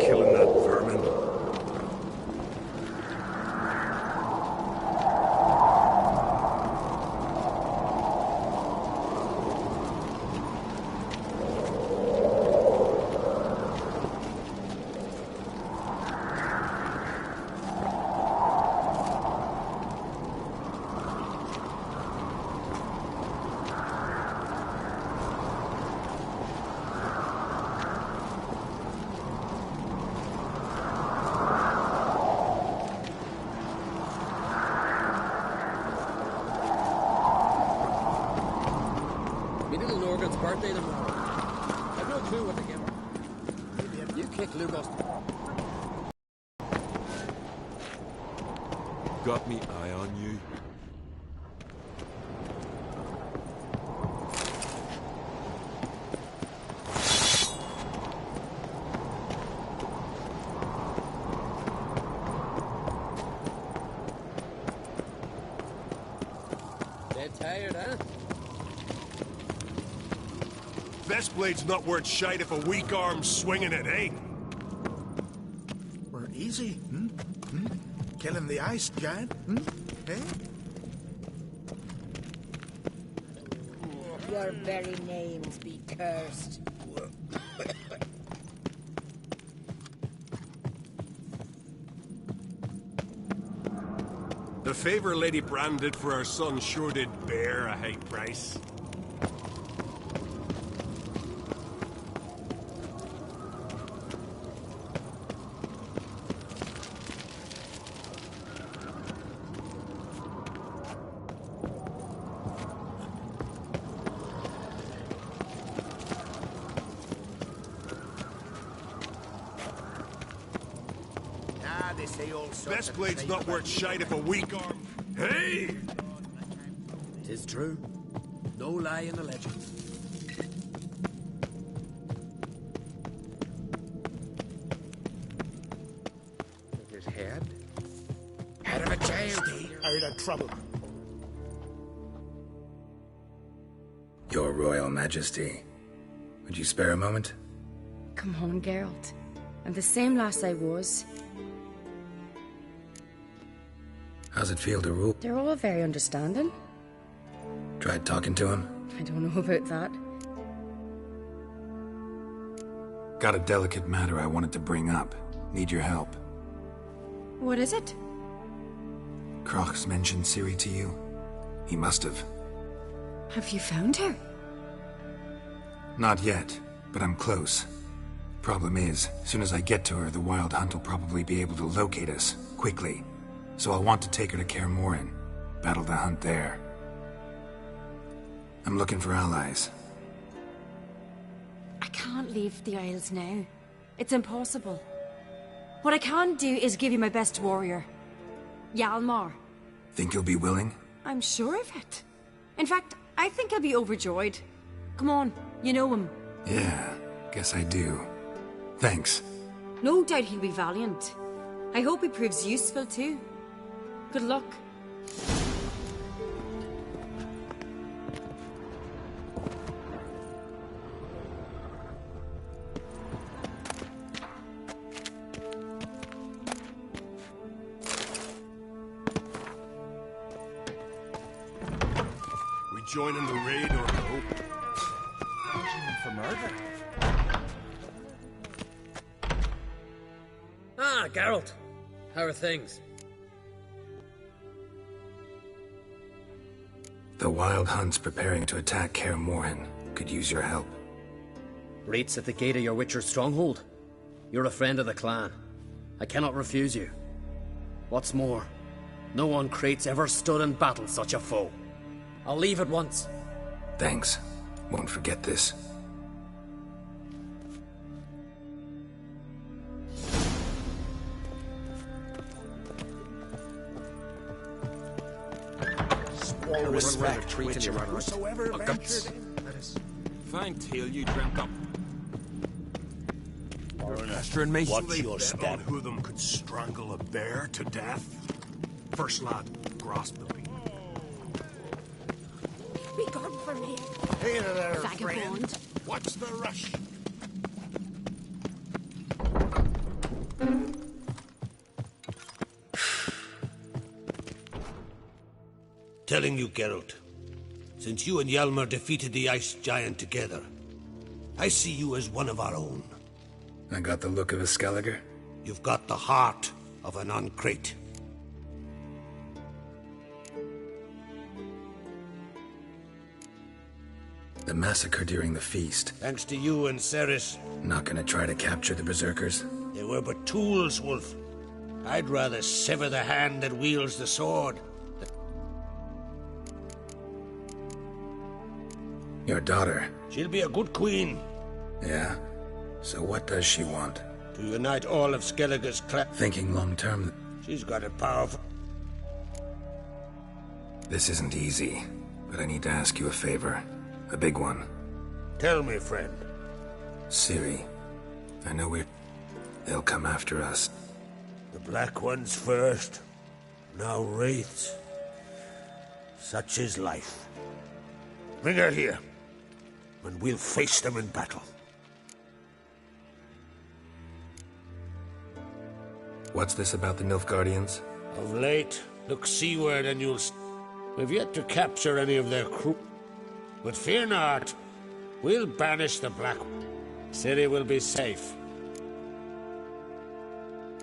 Killing that vermin? Birthday tomorrow. I've no clue what to give her. Maybe if you kick Lugos. Got me eye on you. Dead tired, huh? Best blade's not worth shite if a weak arm's swinging it, eh? We're easy, hmm? Killing the ice giant, hmm? Hey? Your very names be cursed. The favor Lady Brand did for our son sure did bear a high price. Best blade's not worth shite if a weak arm... Hey! 'Tis true. No lie in the legend. His head? Head of a child. Stay out of trouble. Your Royal Majesty. Would you spare a moment? Come on, Geralt. I'm the same lass I was. How's it feel to rule? They're all very understanding. Tried talking to him? I don't know about that. Got a delicate matter I wanted to bring up. Need your help. What is it? Croc's mentioned Ciri to you? He must have. Have you found her? Not yet, but I'm close. Problem is, as soon as I get to her, the Wild Hunt will probably be able to locate us, quickly. So I'll want to take her to Kaer Morhen. Battle the hunt there. I'm looking for allies. I can't leave the Isles now. It's impossible. What I can do is give you my best warrior. Hjalmar. Think you'll be willing? I'm sure of it. In fact, I think I'll be overjoyed. Come on, you know him. Yeah, guess I do. Thanks. No doubt he'll be valiant. I hope he proves useful too. Good luck. We joining the raid or no? For murder? Ah, Geralt. How are things? The Wild Hunt's preparing to attack Kaer Morhen. Could use your help. Raid's at the gate of your Witcher's stronghold. You're a friend of the clan. I cannot refuse you. What's more, no one Crate's ever stood in battle such a foe. I'll leave at once. Thanks. Won't forget this. Respect, Witcher. Whosoever ventured in. Fine tale you dreamt up. Master and me. Watch your step. On who them could strangle a bear to death. First lad, grasp the beam. Be gone, from here. Hey there, Vagabond. friend. What's the rush? Telling you, Geralt. Since you and Hjalmar defeated the Ice Giant together, I see you as one of our own. I got the look of a Skelliger? You've got the heart of an Uncrate. The massacre during the feast. Thanks to you and Ceres. Not gonna try to capture the Berserkers? They were but tools, Wolf. I'd rather sever the hand that wields the sword. Your daughter? She'll be a good queen. Yeah? So what does she want? To unite all of Skellige's clan. Thinking long term? She's got a powerful... This isn't easy, but I need to ask you a favor. A big one. Tell me, friend. Ciri. I know they'll come after us. The Black Ones first. Now Wraiths. Such is life. Bring her here, and we'll face them in battle. What's this about the Nilfgaardians? Of late, look seaward and you'll... We've yet to capture any of their crew. But fear not, we'll banish the Black... Ciri will be safe.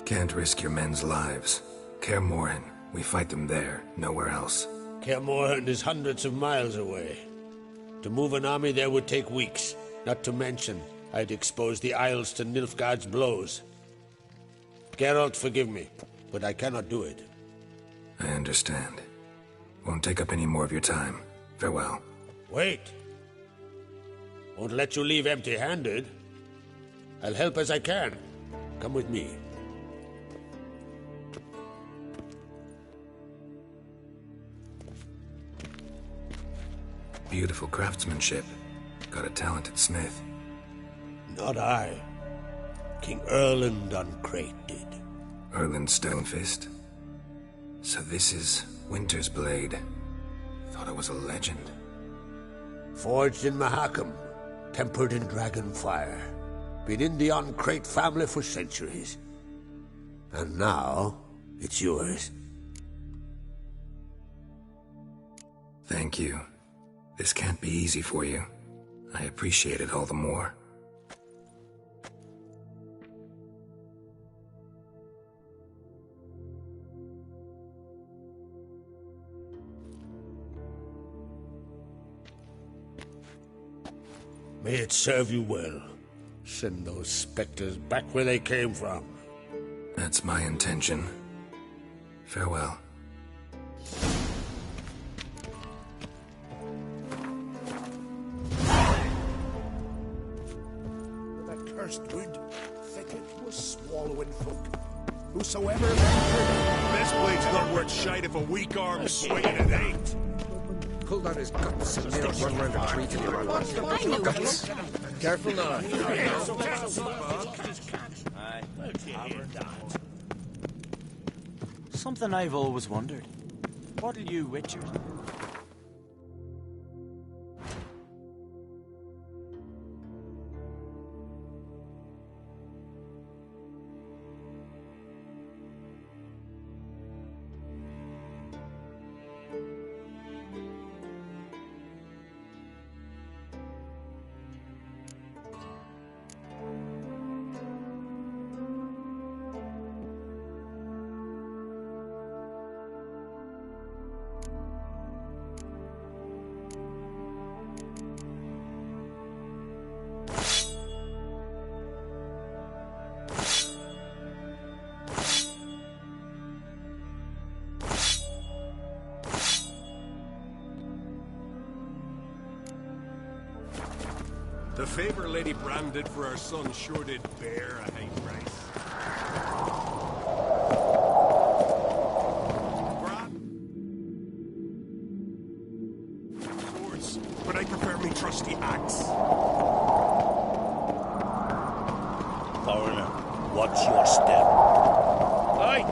Can't risk your men's lives. Kaer Morhen, we fight them there, nowhere else. Kaer Morhen is hundreds of miles away. To move an army there would take weeks. Not to mention, I'd expose the Isles to Nilfgaard's blows. Geralt, forgive me, but I cannot do it. I understand. Won't take up any more of your time. Farewell. Wait. Won't let you leave empty-handed. I'll help as I can. Come with me. Beautiful craftsmanship. Got a talented smith. Not I. King Erland Uncrate did. Erland Stonefist? So this is Winter's Blade. Thought it was a legend. Forged in Mahakam, tempered in dragon fire. Been in the Uncrate family for centuries. And now, it's yours. Thank you. This can't be easy for you. I appreciate it all the more. May it serve you well. Send those specters back where they came from. That's my intention. Farewell. The cursed wood, thicket was swallowing folk. Whosoever ventured, Best blade's not worth shite if a weak arm swinging it ain't. Pulled out his guts and made us run around the tree till he ran. Guts. Careful now. Something I've always wondered. What'll you Witchers? The favor Lady Bran did for our son sure did bear a high price. Swords, but I prefer me trusty axe. Foreigner, what's your step? Aye!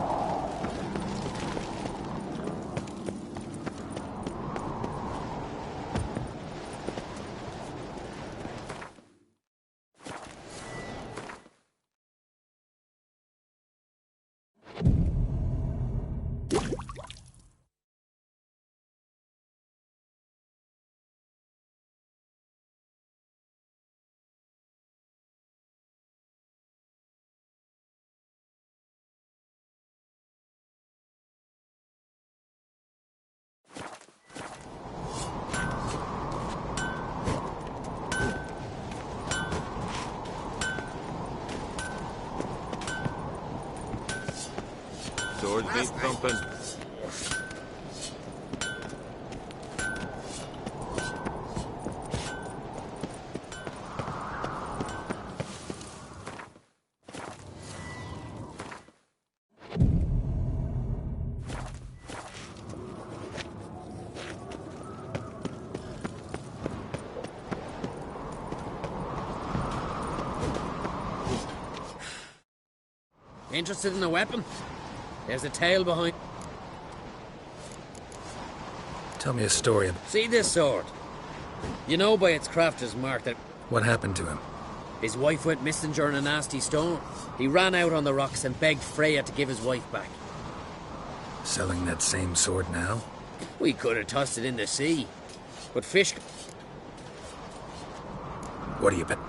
Keep thumping. Interested in a weapon? There's a tale behind... Tell me a story. See this sword? You know by its crafter's mark that... What happened to him? His wife went missing during a nasty storm. He ran out on the rocks and begged Freya to give his wife back. Selling that same sword now? We could have tossed it in the sea. But fish... What do you bet?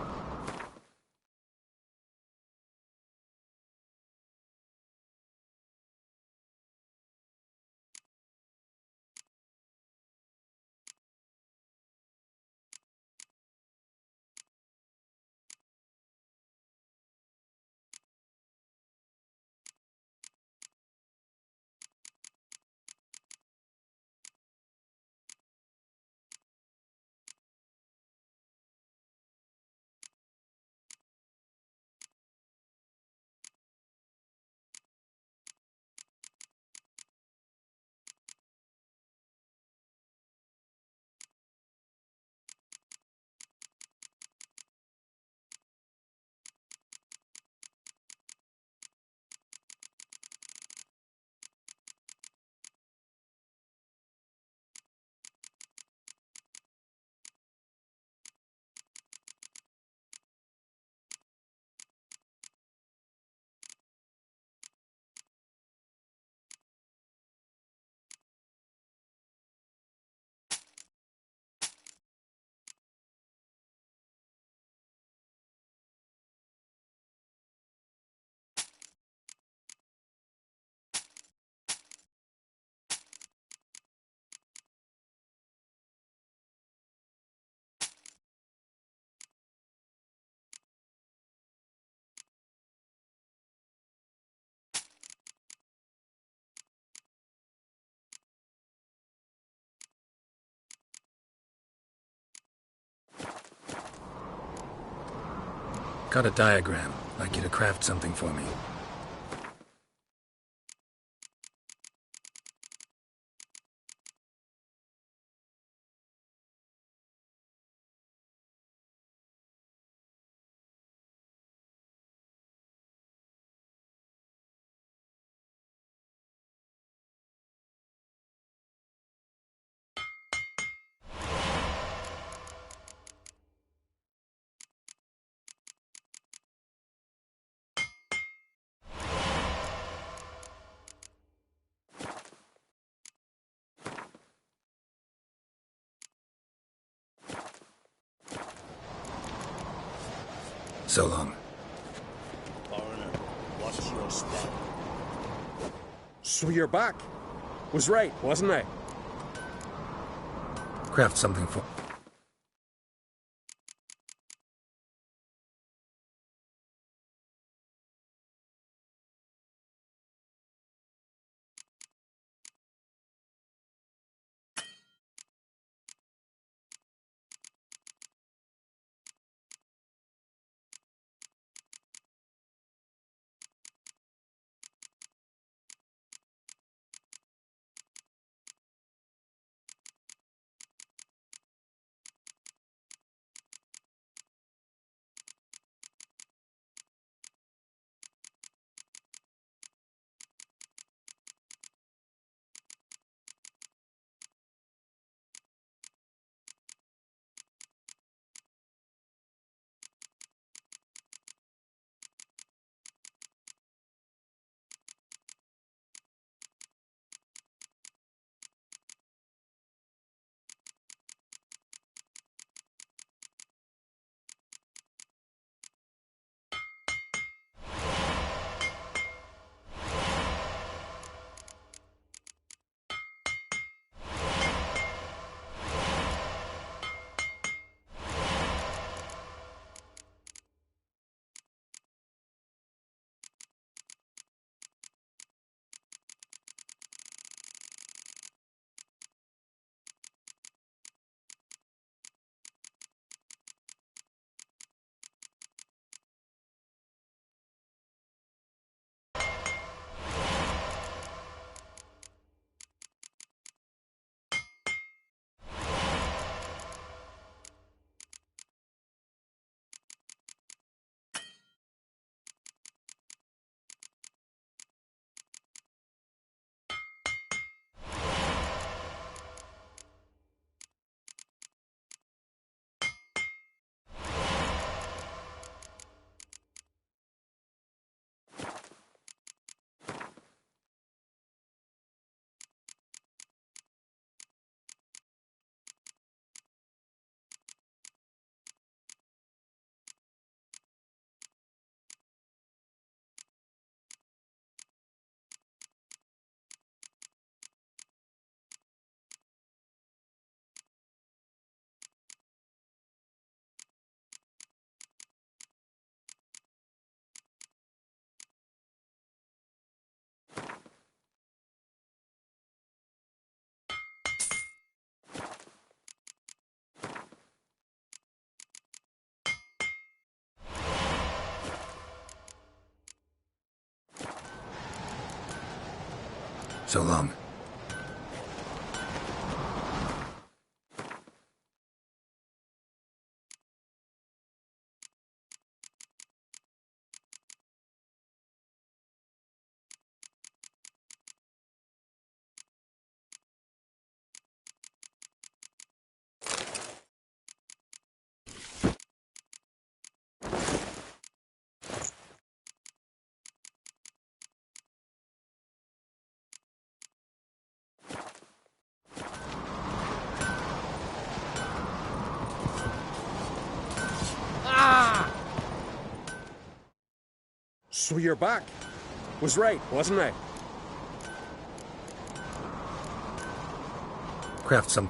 Got a diagram. Like you to craft something for me. So long. Foreigner, watch your step. So you're back. Was right, wasn't I? Craft something for... So long. So you're back. Was right, wasn't I? Craft some.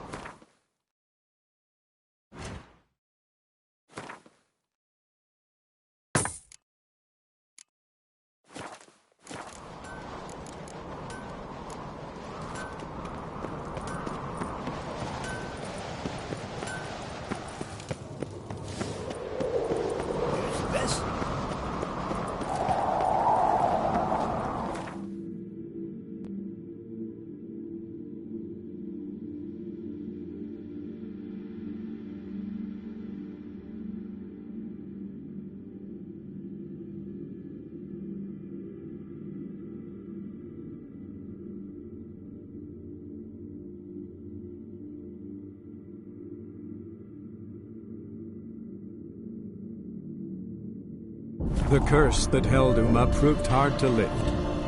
The curse that held Uma proved hard to lift,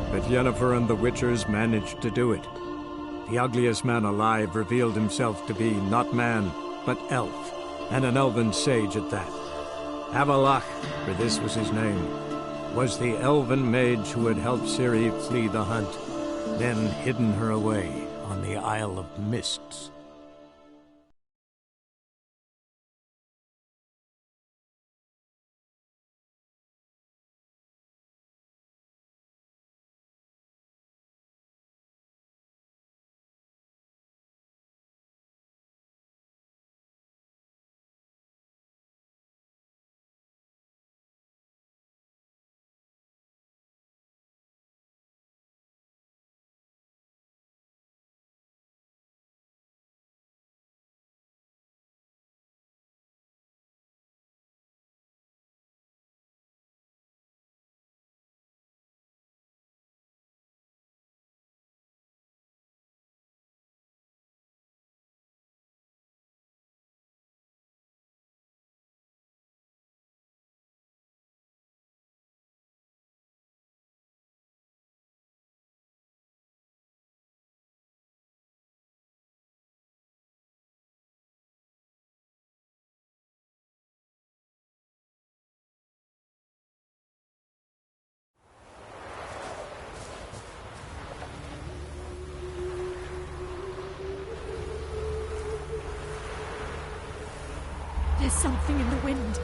but Yennefer and the Witchers managed to do it. The ugliest man alive revealed himself to be not man, but elf, and an elven sage at that. Avalach, for this was his name, was the elven mage who had helped Ciri flee the hunt, then hidden her away on the Isle of Mists. There's something in the wind.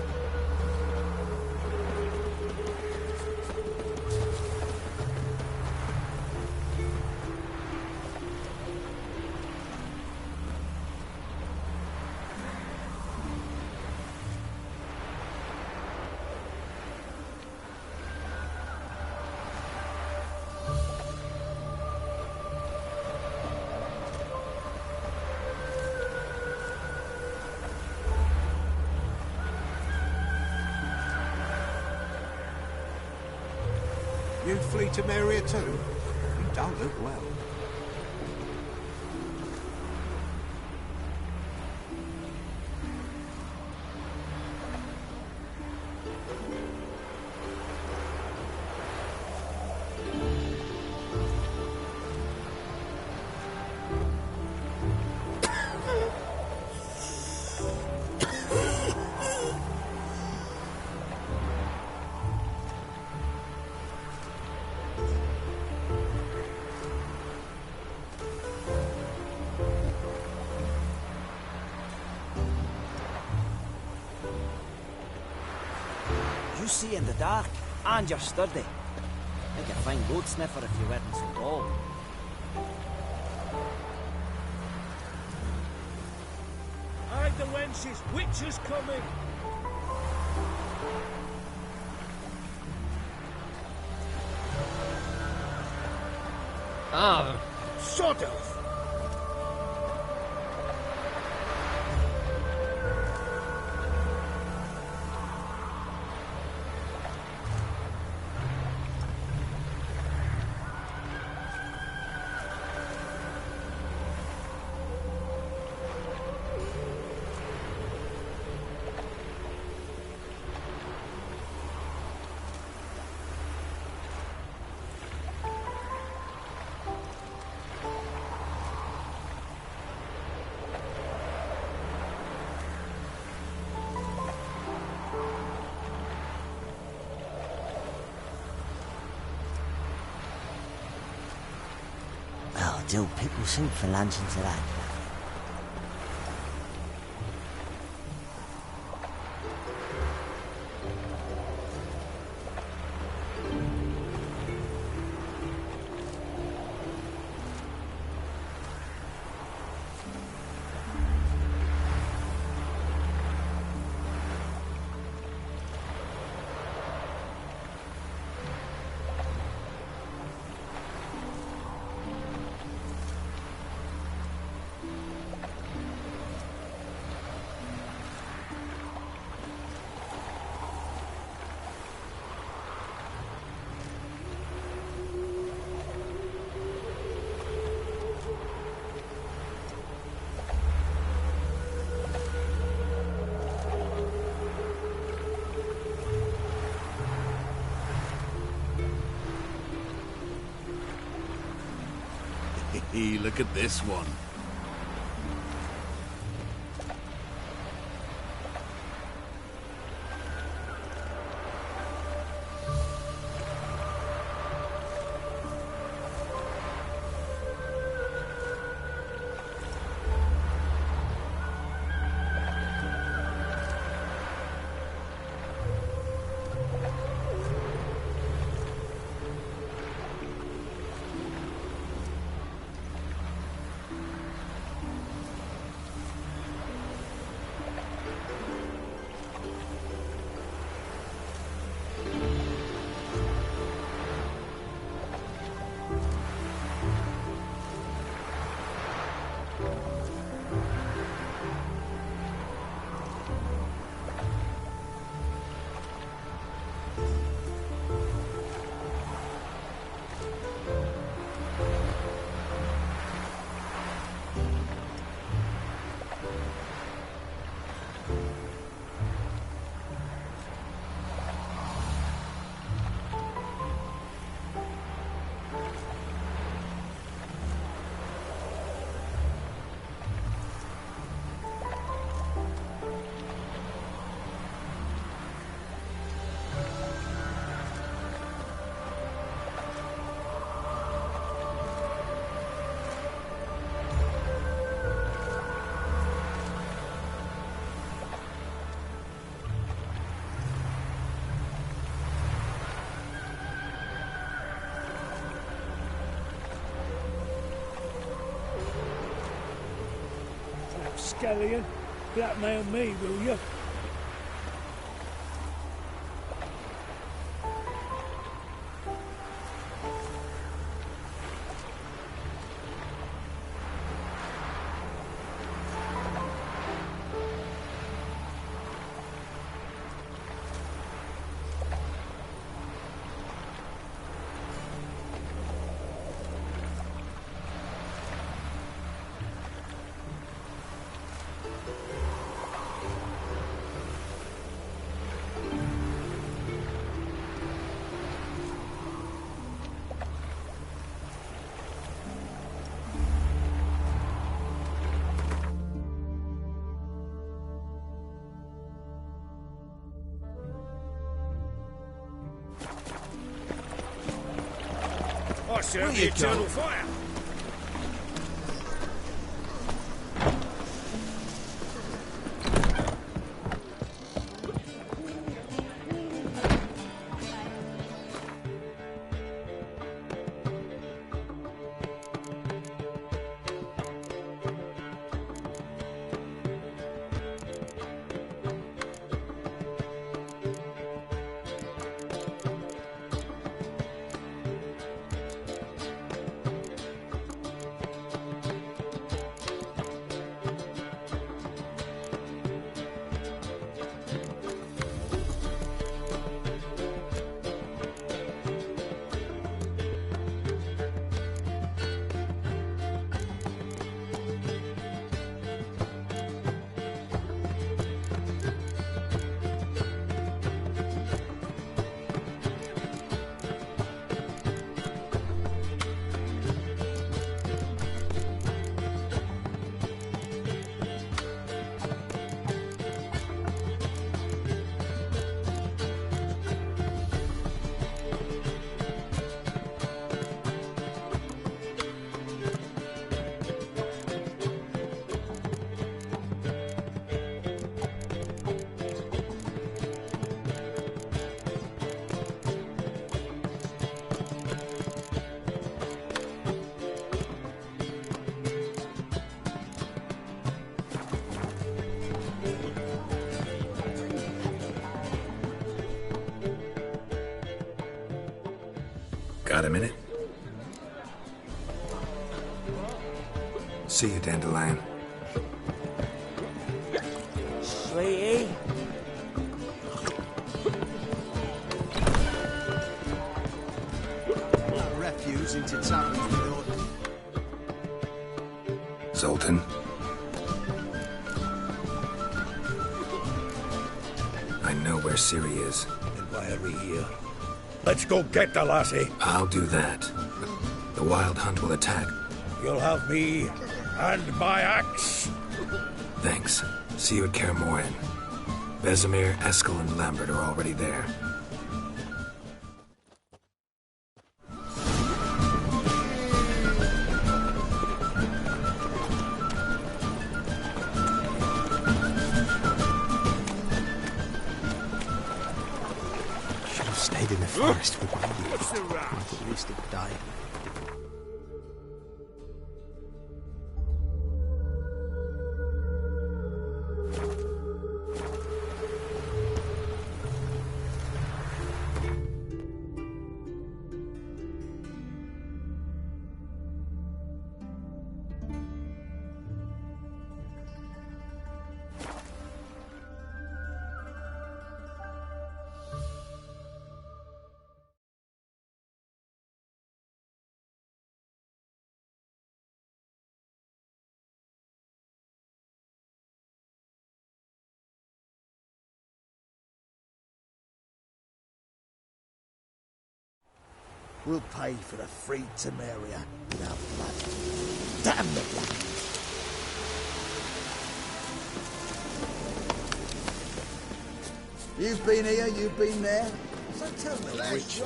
You flee to Maria too? You don't look well. See in the dark, and you're sturdy. Make a fine goat sniffer if you weren't so tall. Hide the wenches! Witches coming! Ah, Sort of. Do people shoot for luncheon today? Look at this one. Scallion, blackmail me, will you? I serve the eternal fire. Got a minute? See you, Dandelion. Sweetie. Refuse into town. Zoltan. I know where Ciri is. And why are we here? Let's go get the lassie. I'll do that. The Wild Hunt will attack. You'll have me and my axe. Thanks. See you at Kaer Morhen. Vesemir, Eskel, and Lambert are already there. Should have stayed in the forest with you. At least it died. We'll pay for the free Temeria with our blood. Damn the blood! You've been here, you've been there. So tell me, which...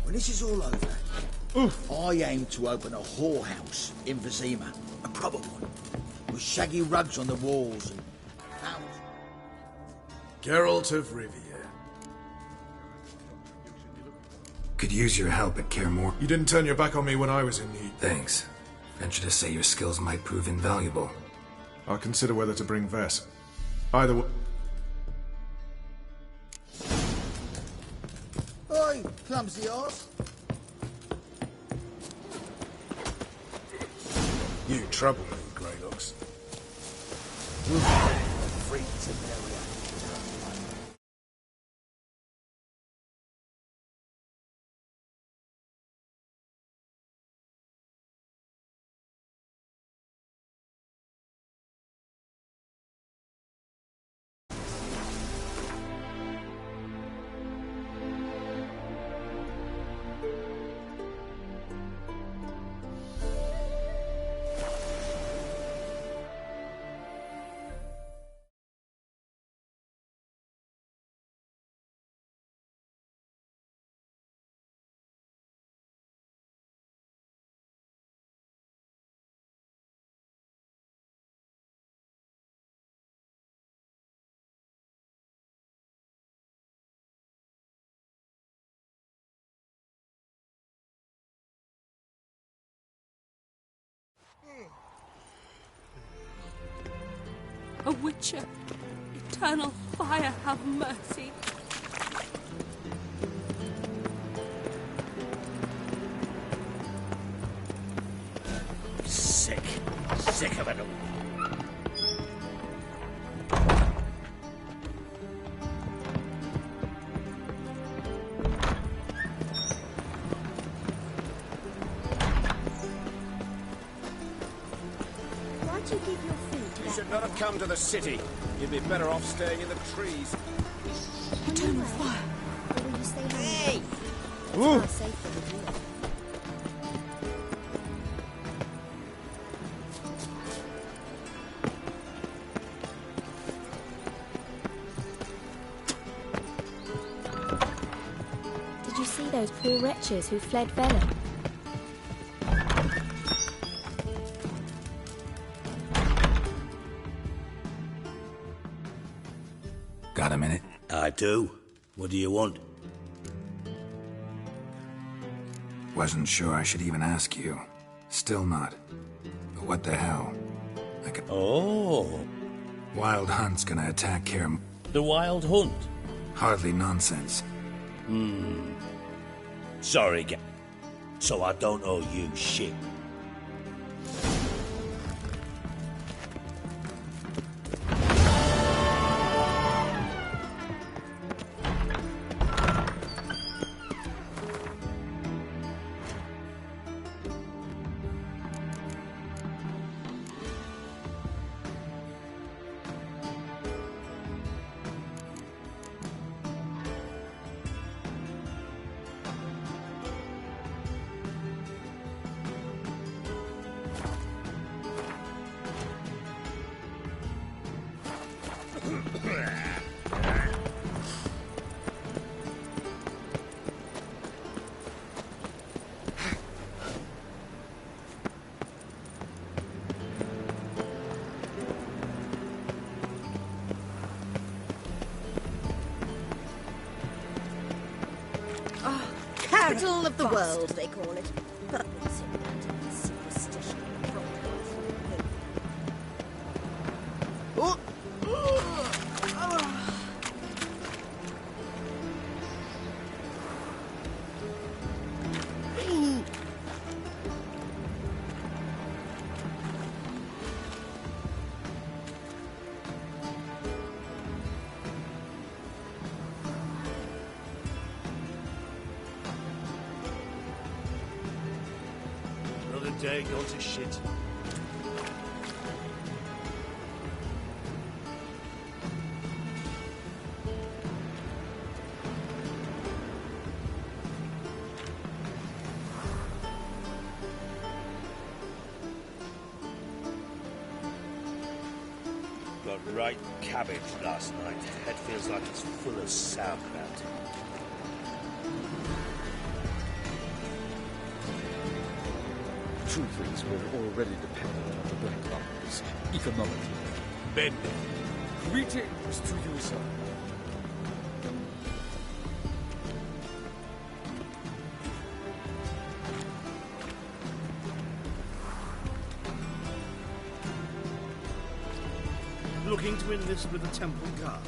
When this is all over, I aim to open a whorehouse in Vizima. A proper one. With shaggy rugs on the walls and... Geralt of Rivia. Could use your help at Kaer Morhen. You didn't turn your back on me when I was in need. Thanks. Venture to say your skills might prove invaluable. I'll consider whether to bring Vess. Either way... Oi, clumsy arse. You trouble me, Greylocks. Free Temeria. A Witcher. Eternal fire, have mercy. Sick. Sick of it all. Why'd you give your food to You that should not have come to the city. You'd be better off staying in the trees. Eternal fire. Or will you stay home? Hey! It's Ooh. far safer with you. Did you see those poor wretches who fled Velen? Got a minute? I do. What do you want? Wasn't sure I should even ask you. Still not. But what the hell? I could... Oh. Wild Hunt's gonna attack Kaer... The Wild Hunt? Hardly nonsense. Sorry, so I don't owe you shit. Capital of the world, they call it. But what's in that superstition? Day gone to shit. Got right cabbage last night. Head feels like it's full of sauerkraut. Two things were already dependent on the Black Lives. Economically. Bending. Greetings to you, sir. Looking to enlist with the Temple Guard.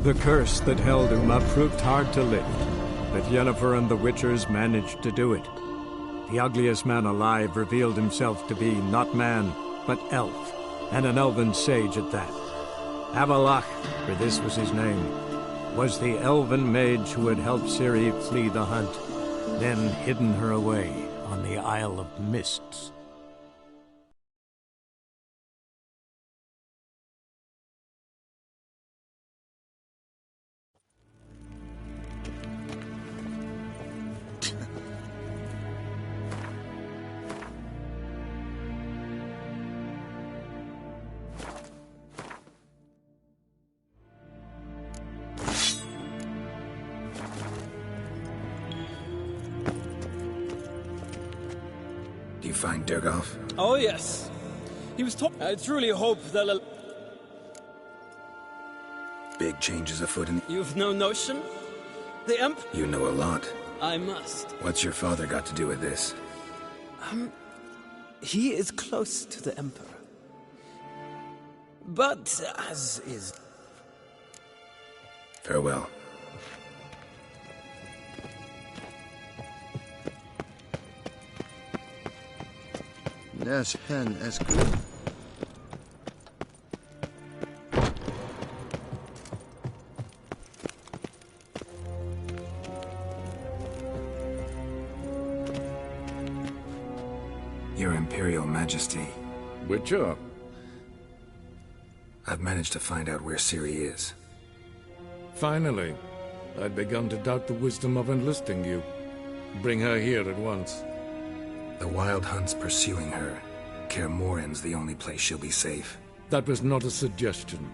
The curse that held Uma proved hard to lift, but Yennefer and the Witchers managed to do it. The ugliest man alive revealed himself to be not man, but elf, and an elven sage at that. Avalach, for this was his name, was the elven mage who had helped Ciri flee the hunt, then hidden her away on the Isle of Mists. Do you find Durgoff? Oh, yes. He was top. I truly hope they'll... Big changes afoot in... You've no notion? The Emp... You know a lot. I must. What's your father got to do with this? He is close to the Emperor. But, as is... Farewell. As hen as good. Your Imperial Majesty. Witcher? I've managed to find out where Ciri is. Finally. I'd begun to doubt the wisdom of enlisting you. Bring her here at once. The Wild Hunt's pursuing her. Kaer Morhen's the only place she'll be safe. That was not a suggestion.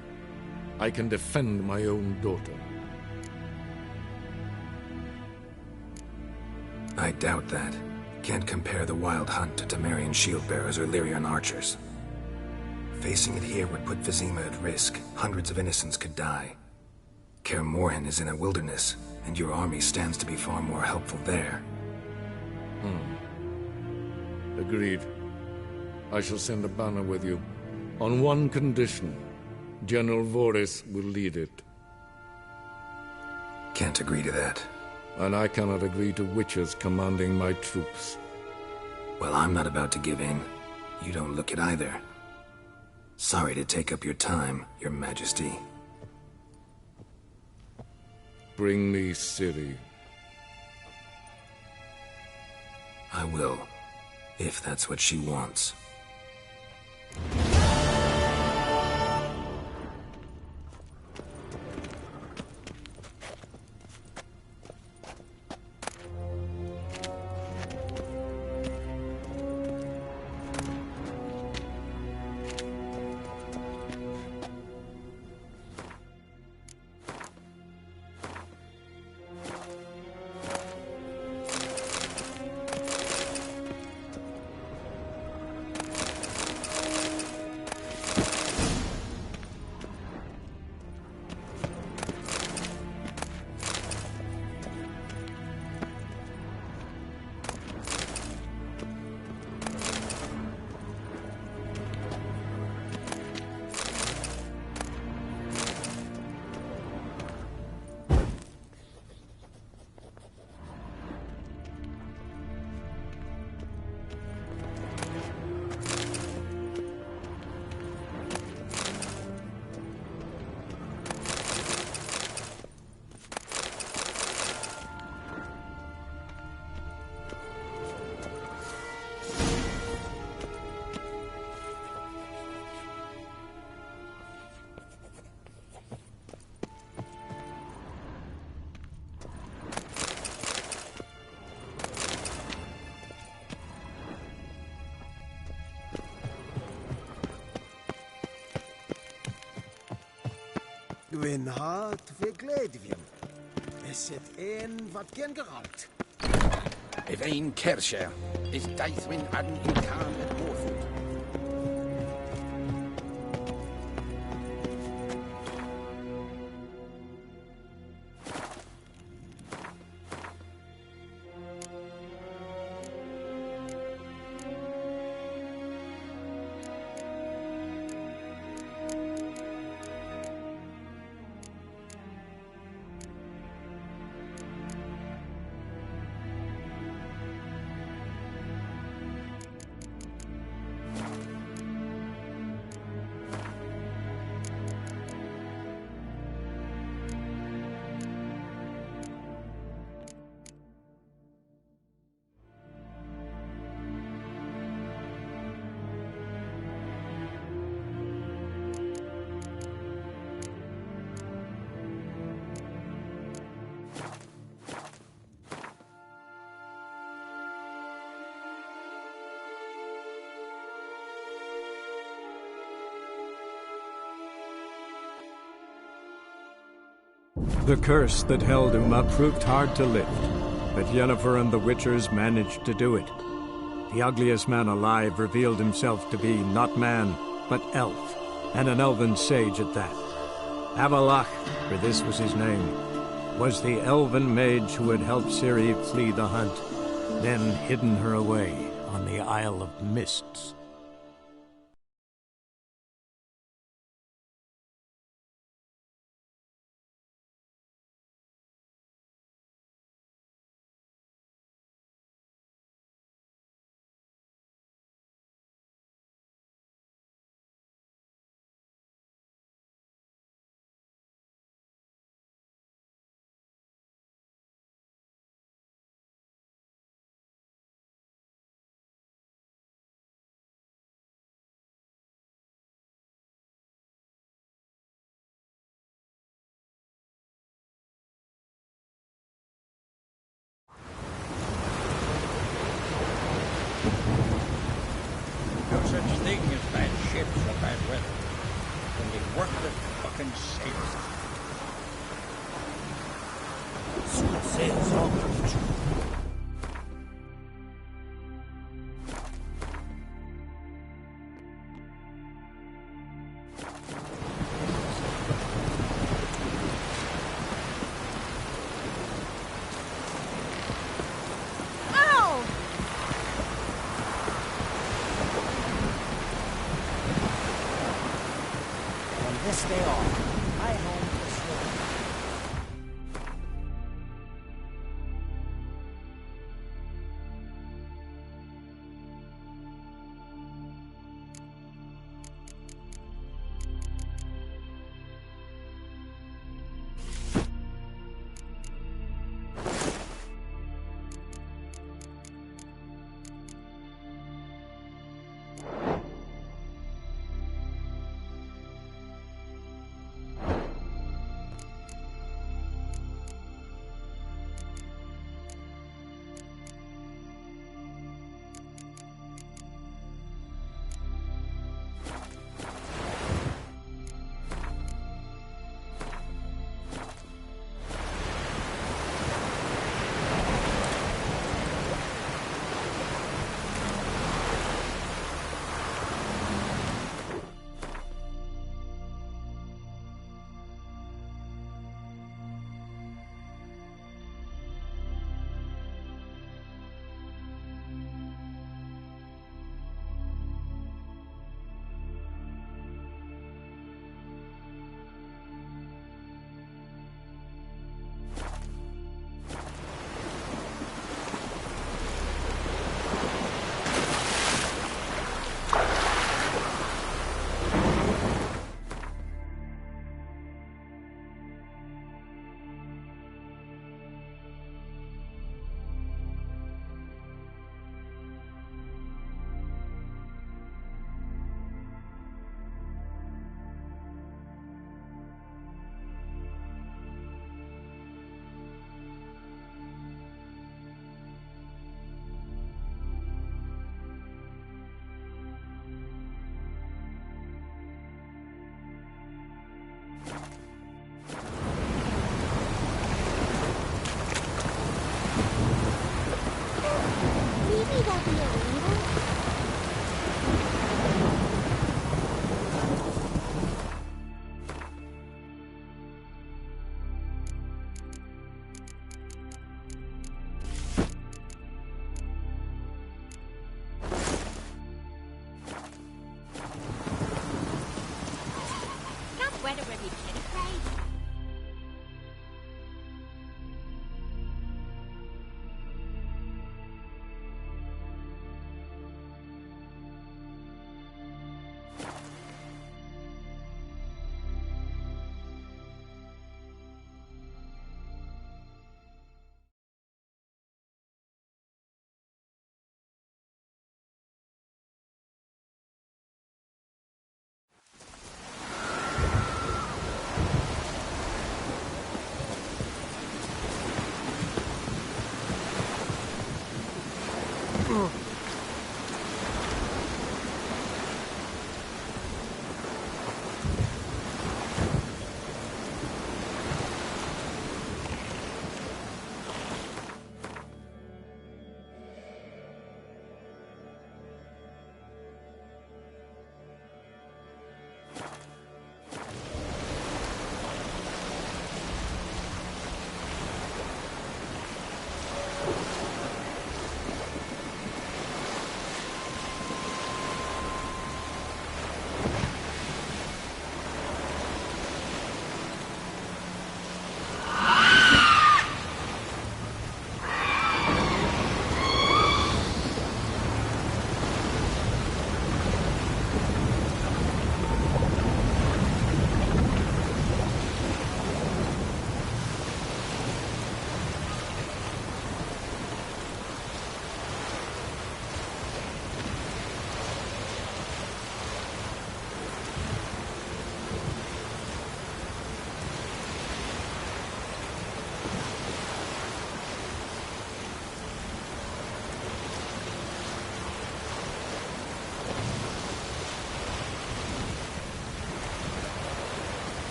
I can defend my own daughter. I doubt that. Can't compare the Wild Hunt to Temerian shield-bearers or Lyrian archers. Facing it here would put Vizima at risk. Hundreds of innocents could die. Kaer Morhen is in a wilderness, and your army stands to be far more helpful there. Agreed. I shall send a banner with you. On one condition. General Voris will lead it. Can't agree to that. And I cannot agree to witches commanding my troops. Well, I'm not about to give in. You don't look it either. Sorry to take up your time, Your Majesty. Bring me Ciri. I will, if that's what she wants. Gwyn hart fe gledfion. Is het een wat gen geralt? If een Kersher is Deithwyn adden in Khan at Morfoot. The curse that held Uma proved hard to lift, but Yennefer and the Witchers managed to do it. The ugliest man alive revealed himself to be not man, but elf, and an elven sage at that. Avalach, for this was his name, was the elven mage who had helped Ciri flee the hunt, then hidden her away on the Isle of Mists. No such thing as bad ships or bad weather. Only worthless fucking sailors. Sweet sails all comes true. stay off. I home for sure.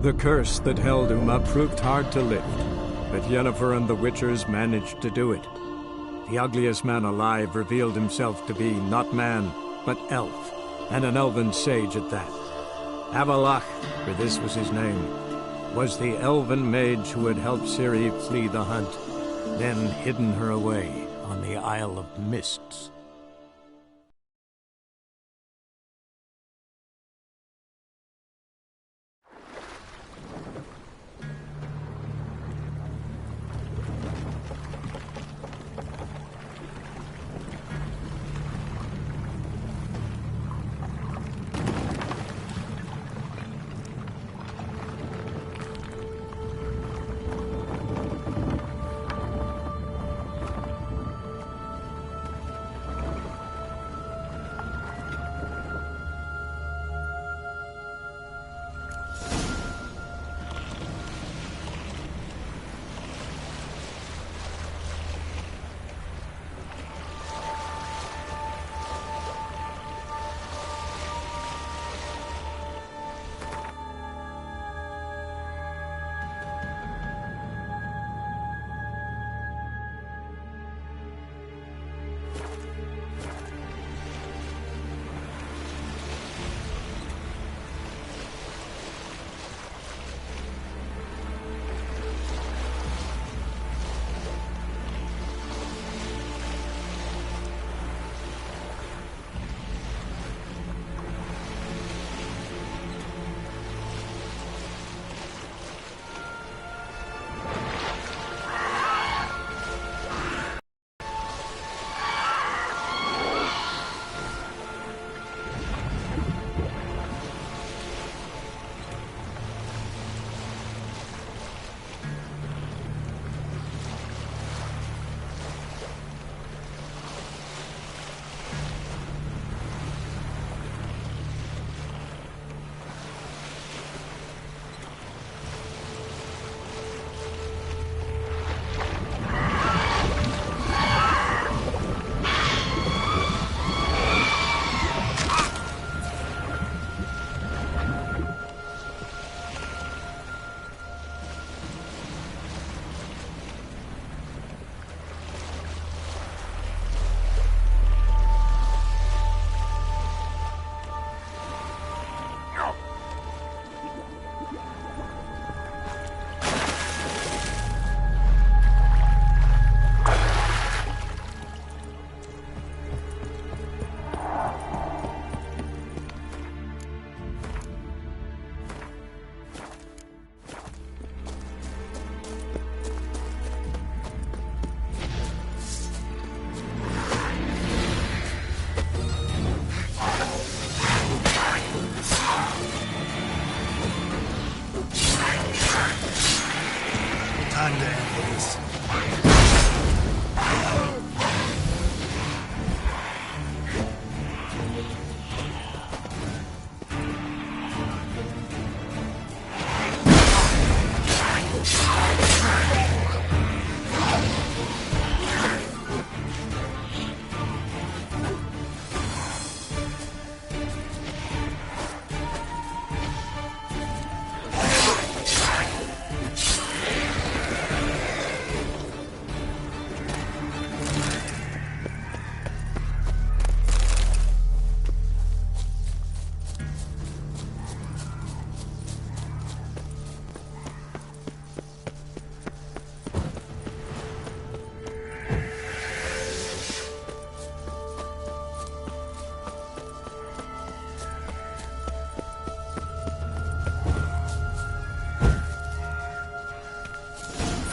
The curse that held Uma proved hard to lift, but Yennefer and the Witchers managed to do it. The ugliest man alive revealed himself to be not man, but elf, and an elven sage at that. Avalach, for this was his name, was the elven mage who had helped Ciri flee the hunt, then hidden her away on the Isle of Mists.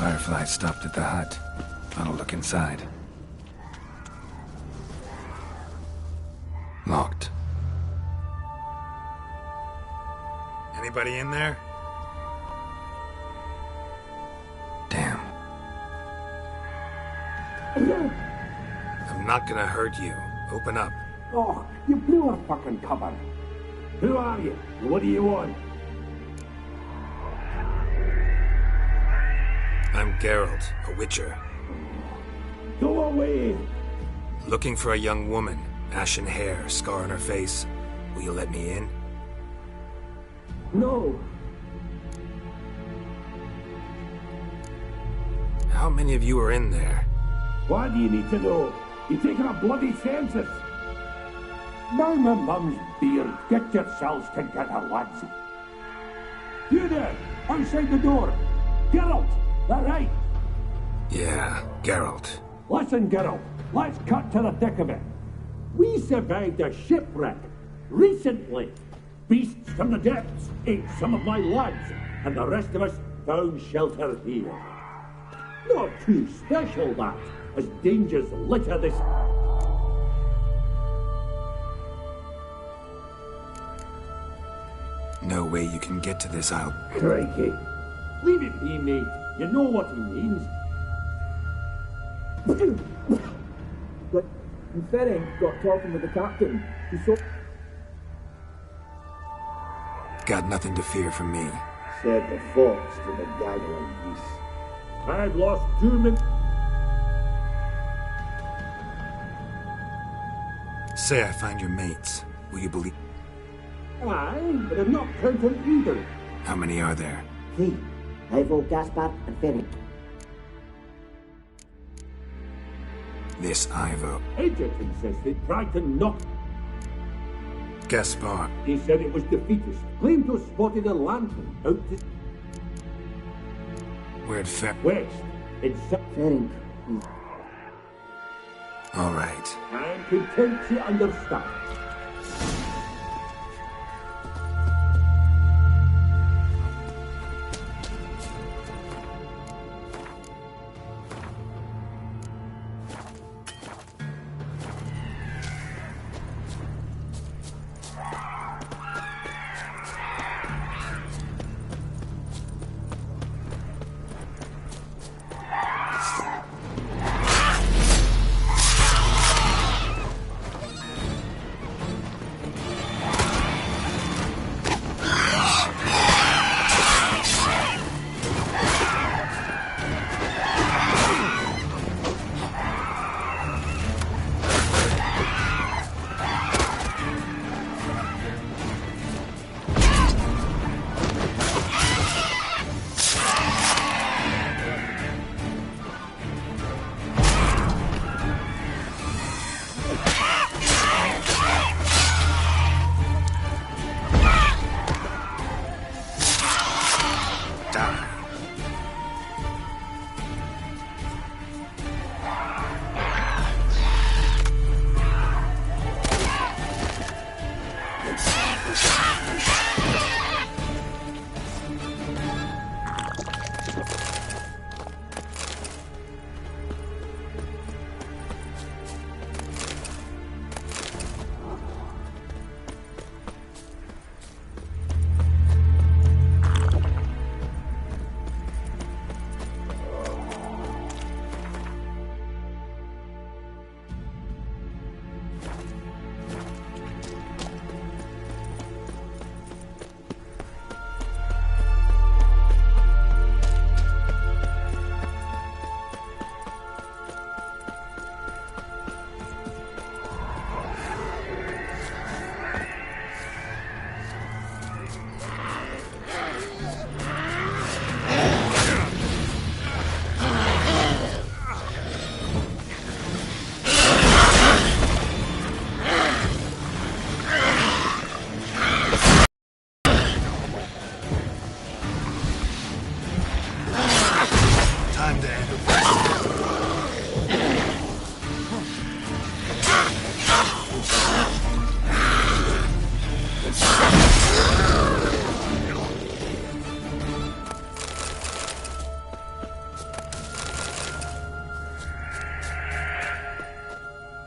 Firefly stopped at the hut. I'll look inside. Locked. Anybody in there? Damn. I'm not gonna hurt you. Open up. Oh, you blew a fucking cover. Who are you? What do you want? I'm Geralt, a witcher. Go away! Looking for a young woman. Ashen hair, scar on her face. Will you let me in? No. How many of you are in there? Why do you need to know? You're taking a bloody census. Now my mum's beard, get yourselves together, lads. You there, outside the door. Geralt, that right? Yeah, Geralt. Listen, Geralt, let's cut to the thick of it. We survived a shipwreck recently. Beasts from the depths ate some of my lads, and the rest of us found shelter here. Not too special, that, as dangers litter this... No way you can get to this isle. Crikey. Leave it be, mate. You know what he means. But Ferenc got talking with the captain. He saw... Got nothing to fear from me. Said the fox to the gaggle of geese. I've lost 2 men... Say I find your mates. Will you believe... Aye, but I'm not counting either. How many are there? 3. Ivo, Gaspar, and Ferenc. This Ivo. Edgerton says they tried to knock... Gaspar. He said it was defeatist. Claimed to have spotted a lantern out to... Where'd West. It's... Ferenc. All right. I'm content to understand.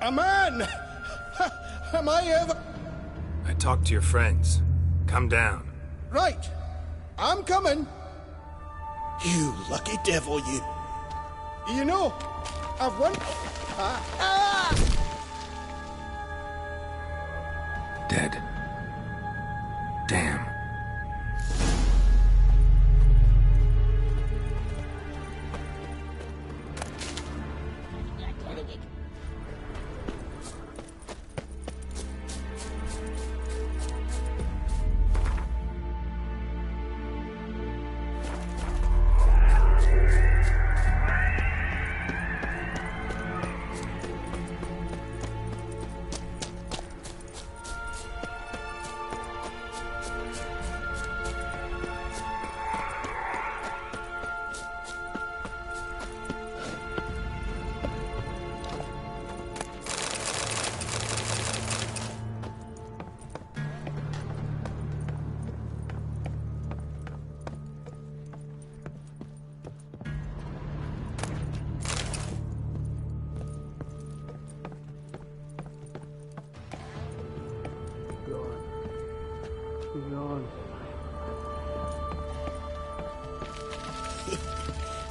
A man! Am I ever... I talked to your friends. Come down. Right. I'm coming. You lucky devil, you. You know, I've won... Dead. Damn.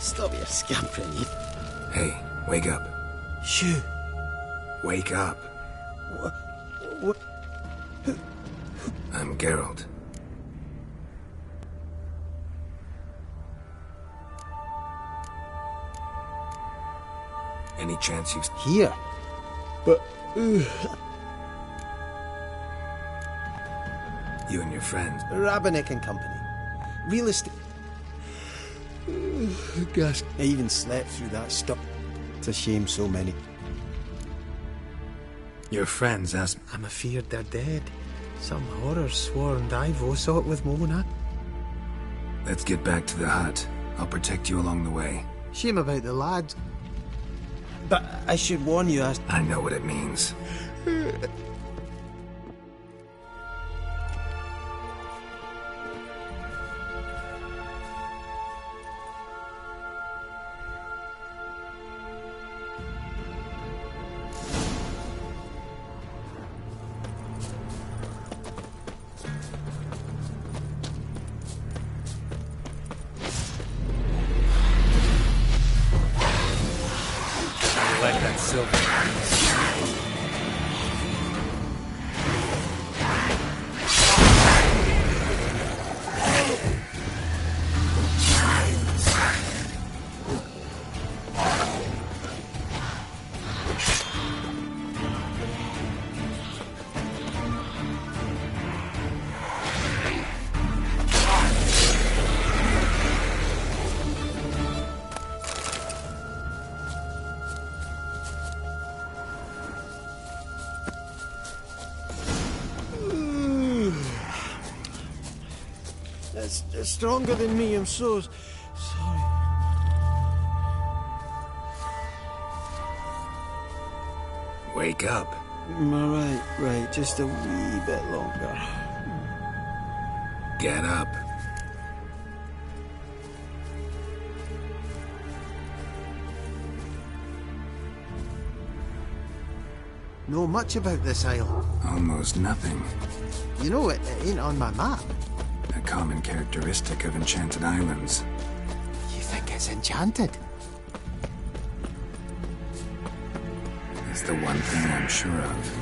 Stop your scampering, you... Hey, wake up. Shoo. Wake up. What? I'm Geralt. Any chance you've... Here? But... You and your friend. Rabbinick and Company. Real estate... Gosh, I even slept through that stuff. It's a shame so many. Your friends asked... I'm afeard they're dead. Some horror sworn Ivo saw it with Mona. Let's get back to the hut. I'll protect you along the way. Shame about the lads. But I should warn you as... I know what it means. Like that silver. That's stronger than me, I'm so sorry. Wake up. Right, just a wee bit longer. Get up. Know much about this isle? Almost nothing. You know, it ain't on my map. A common characteristic of enchanted islands. You think it's enchanted? It's the one thing I'm sure of.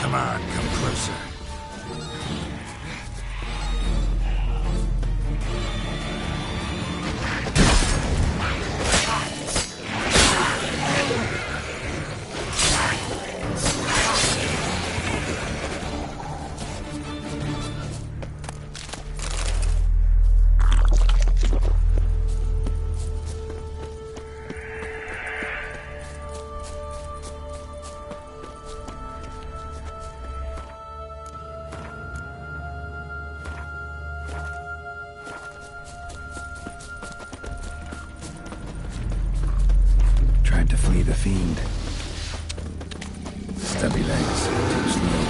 Come on, come closer. Tried to flee the fiend. Stubby legs, too slow.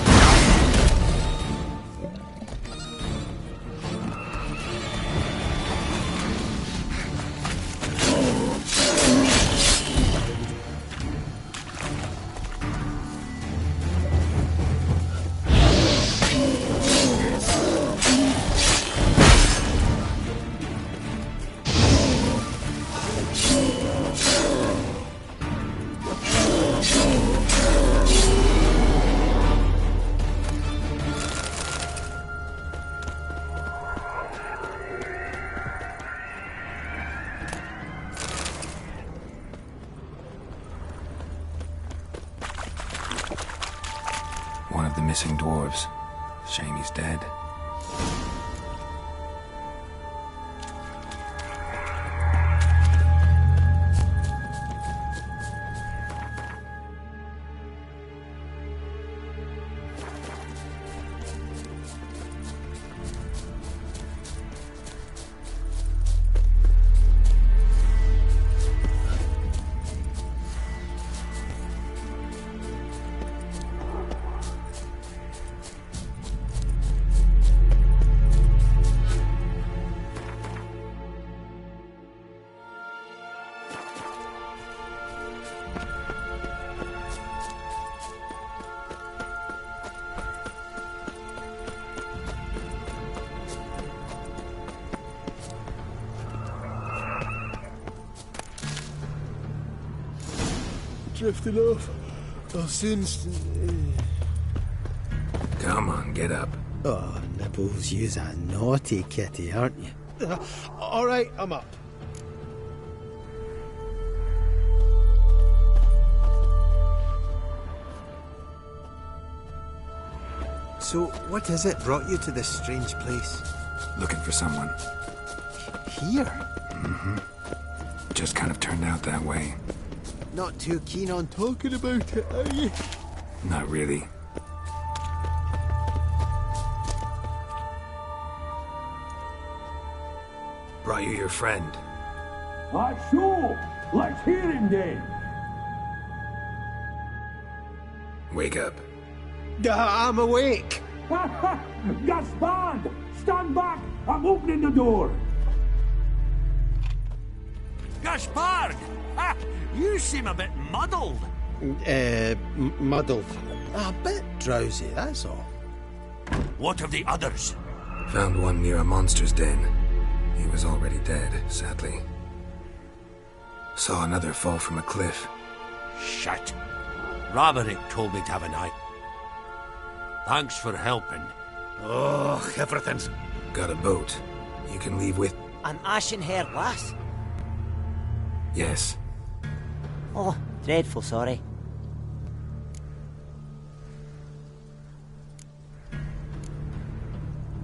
One of the missing dwarves. Shame he's dead. Drifted off. I'll soon... Come on, get up. Oh, Nibbles, you's a naughty kitty, aren't you? All right, I'm up. So, what is it brought you to this strange place? Looking for someone. Here? Mm-hmm. Just kind of turned out that way. Not too keen on talking about it, are you? Not really. Brought you your friend. Sure. Let's hear him then. Wake up. I'm awake. Gaspard! Stand back! I'm opening the door. Gaspard! Ha! You seem a bit muddled. Muddled. A bit drowsy, that's all. What of the others? Found one near a monster's den. He was already dead, sadly. Saw another fall from a cliff. Shit. Roderick told me to have an eye. Thanks for helping. Oh, everything's... Got a boat. You can leave with... An ashen-haired lass? Yes. Oh, dreadful sorry.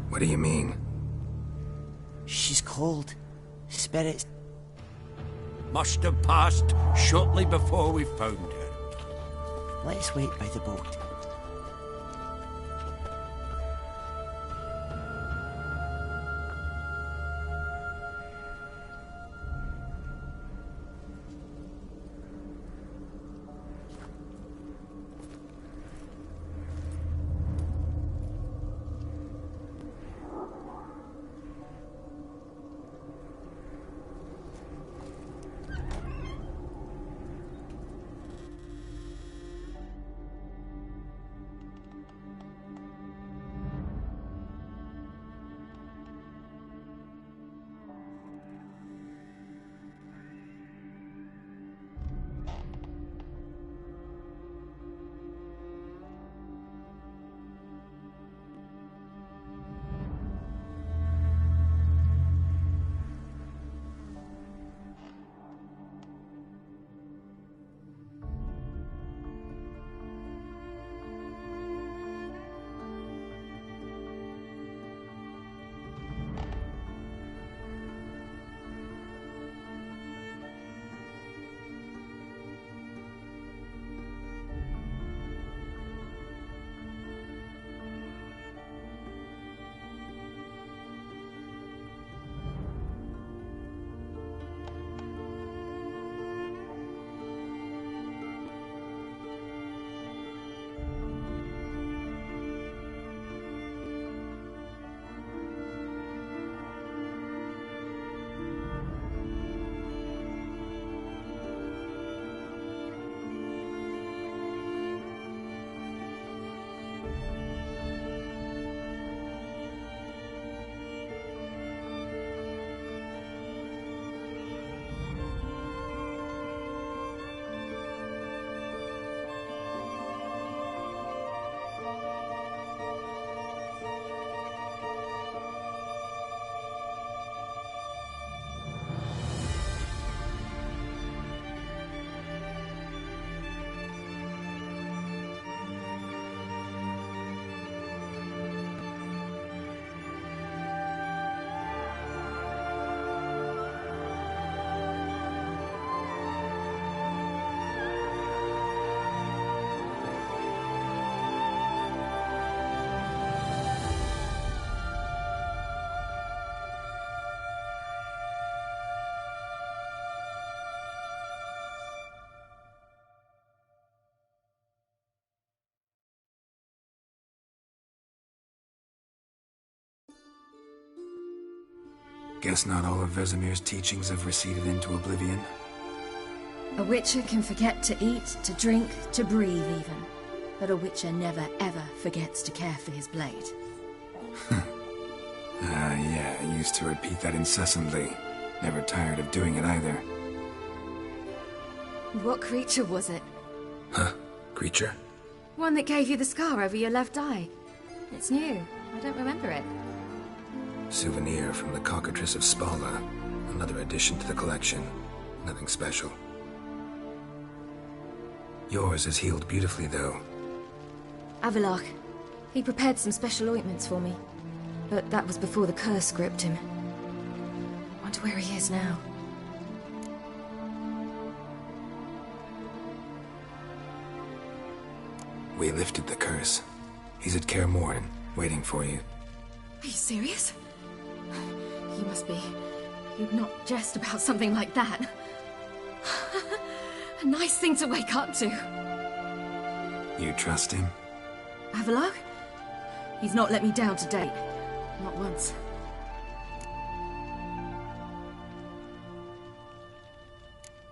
What do you mean? She's cold. Spirits. Must have passed shortly before we found her. Let's wait by the boat. Guess not all of Vesemir's teachings have receded into oblivion. A Witcher can forget to eat, to drink, to breathe even. But a Witcher never ever forgets to care for his blade. Yeah, I used to repeat that incessantly. Never tired of doing it either. What creature was it? Huh? Creature? One that gave you the scar over your left eye. It's new. I don't remember it. Souvenir from the Cockatrice of Spala. Another addition to the collection. Nothing special. Yours is healed beautifully, though. Avalok. He prepared some special ointments for me. But that was before the curse gripped him. Wonder where he is now. We lifted the curse. He's at Kaer Morhen, waiting for you. Are you serious? You must be. You'd not jest about something like that. A nice thing to wake up to. You trust him? Avalok? He's not let me down to date. Not once.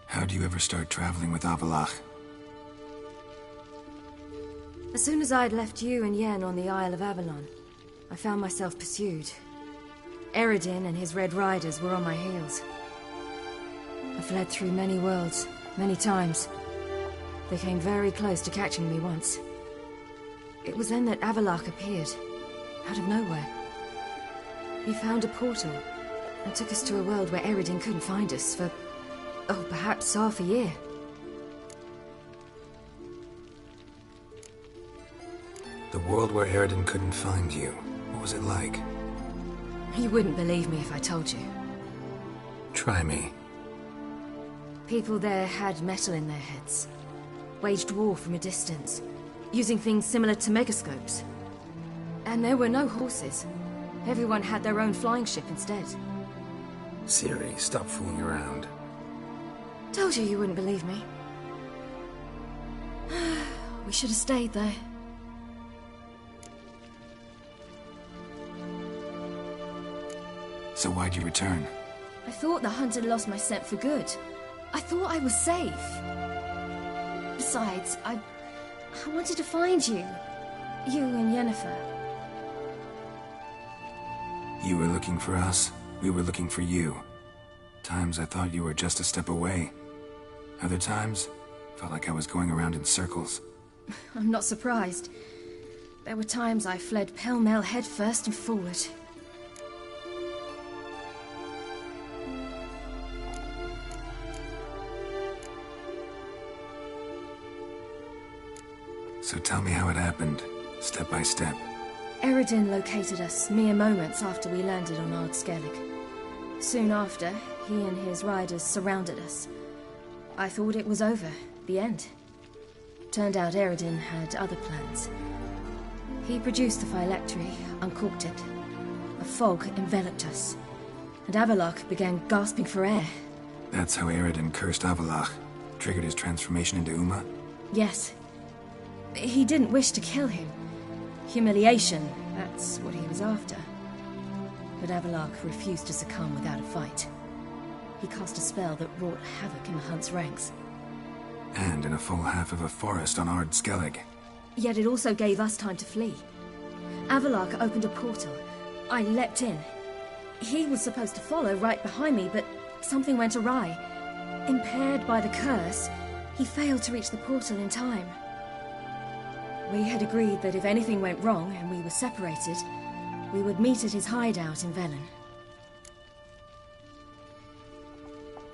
How'd you ever start traveling with Avalok? As soon as I'd left you and Yen on the Isle of Avalon, I found myself pursued. Eredin and his Red Riders were on my heels. I fled through many worlds, many times. They came very close to catching me once. It was then that Avalok appeared, out of nowhere. He found a portal, and took us to a world where Eredin couldn't find us for, oh, perhaps half a year. The world where Eredin couldn't find you. What was it like? You wouldn't believe me if I told you. Try me. People there had metal in their heads. Waged war from a distance, using things similar to megascopes. And there were no horses. Everyone had their own flying ship instead. Ciri, stop fooling around. Told you wouldn't believe me. We should have stayed there. So why'd you return? I thought the hunt had lost my scent for good. I thought I was safe. Besides, I wanted to find you. You and Yennefer. You were looking for us. We were looking for you. Times I thought you were just a step away. Other times, felt like I was going around in circles. I'm not surprised. There were times I fled pell-mell headfirst and forward. So tell me how it happened, step by step. Eredin located us mere moments after we landed on Ard Skellig. Soon after, he and his riders surrounded us. I thought it was over, the end. Turned out Eredin had other plans. He produced the phylactery, uncorked it. A fog enveloped us, and Avalok began gasping for air. That's how Eredin cursed Avalok, triggered his transformation into Uma? Yes. He didn't wish to kill him. Humiliation, that's what he was after. But Avalok refused to succumb without a fight. He cast a spell that wrought havoc in the Hunt's ranks. And in a full half of a forest on Ard Skellig. Yet it also gave us time to flee. Avalok opened a portal. I leapt in. He was supposed to follow right behind me, but something went awry. Impaired by the curse, he failed to reach the portal in time. We had agreed that if anything went wrong and we were separated, we would meet at his hideout in Velen.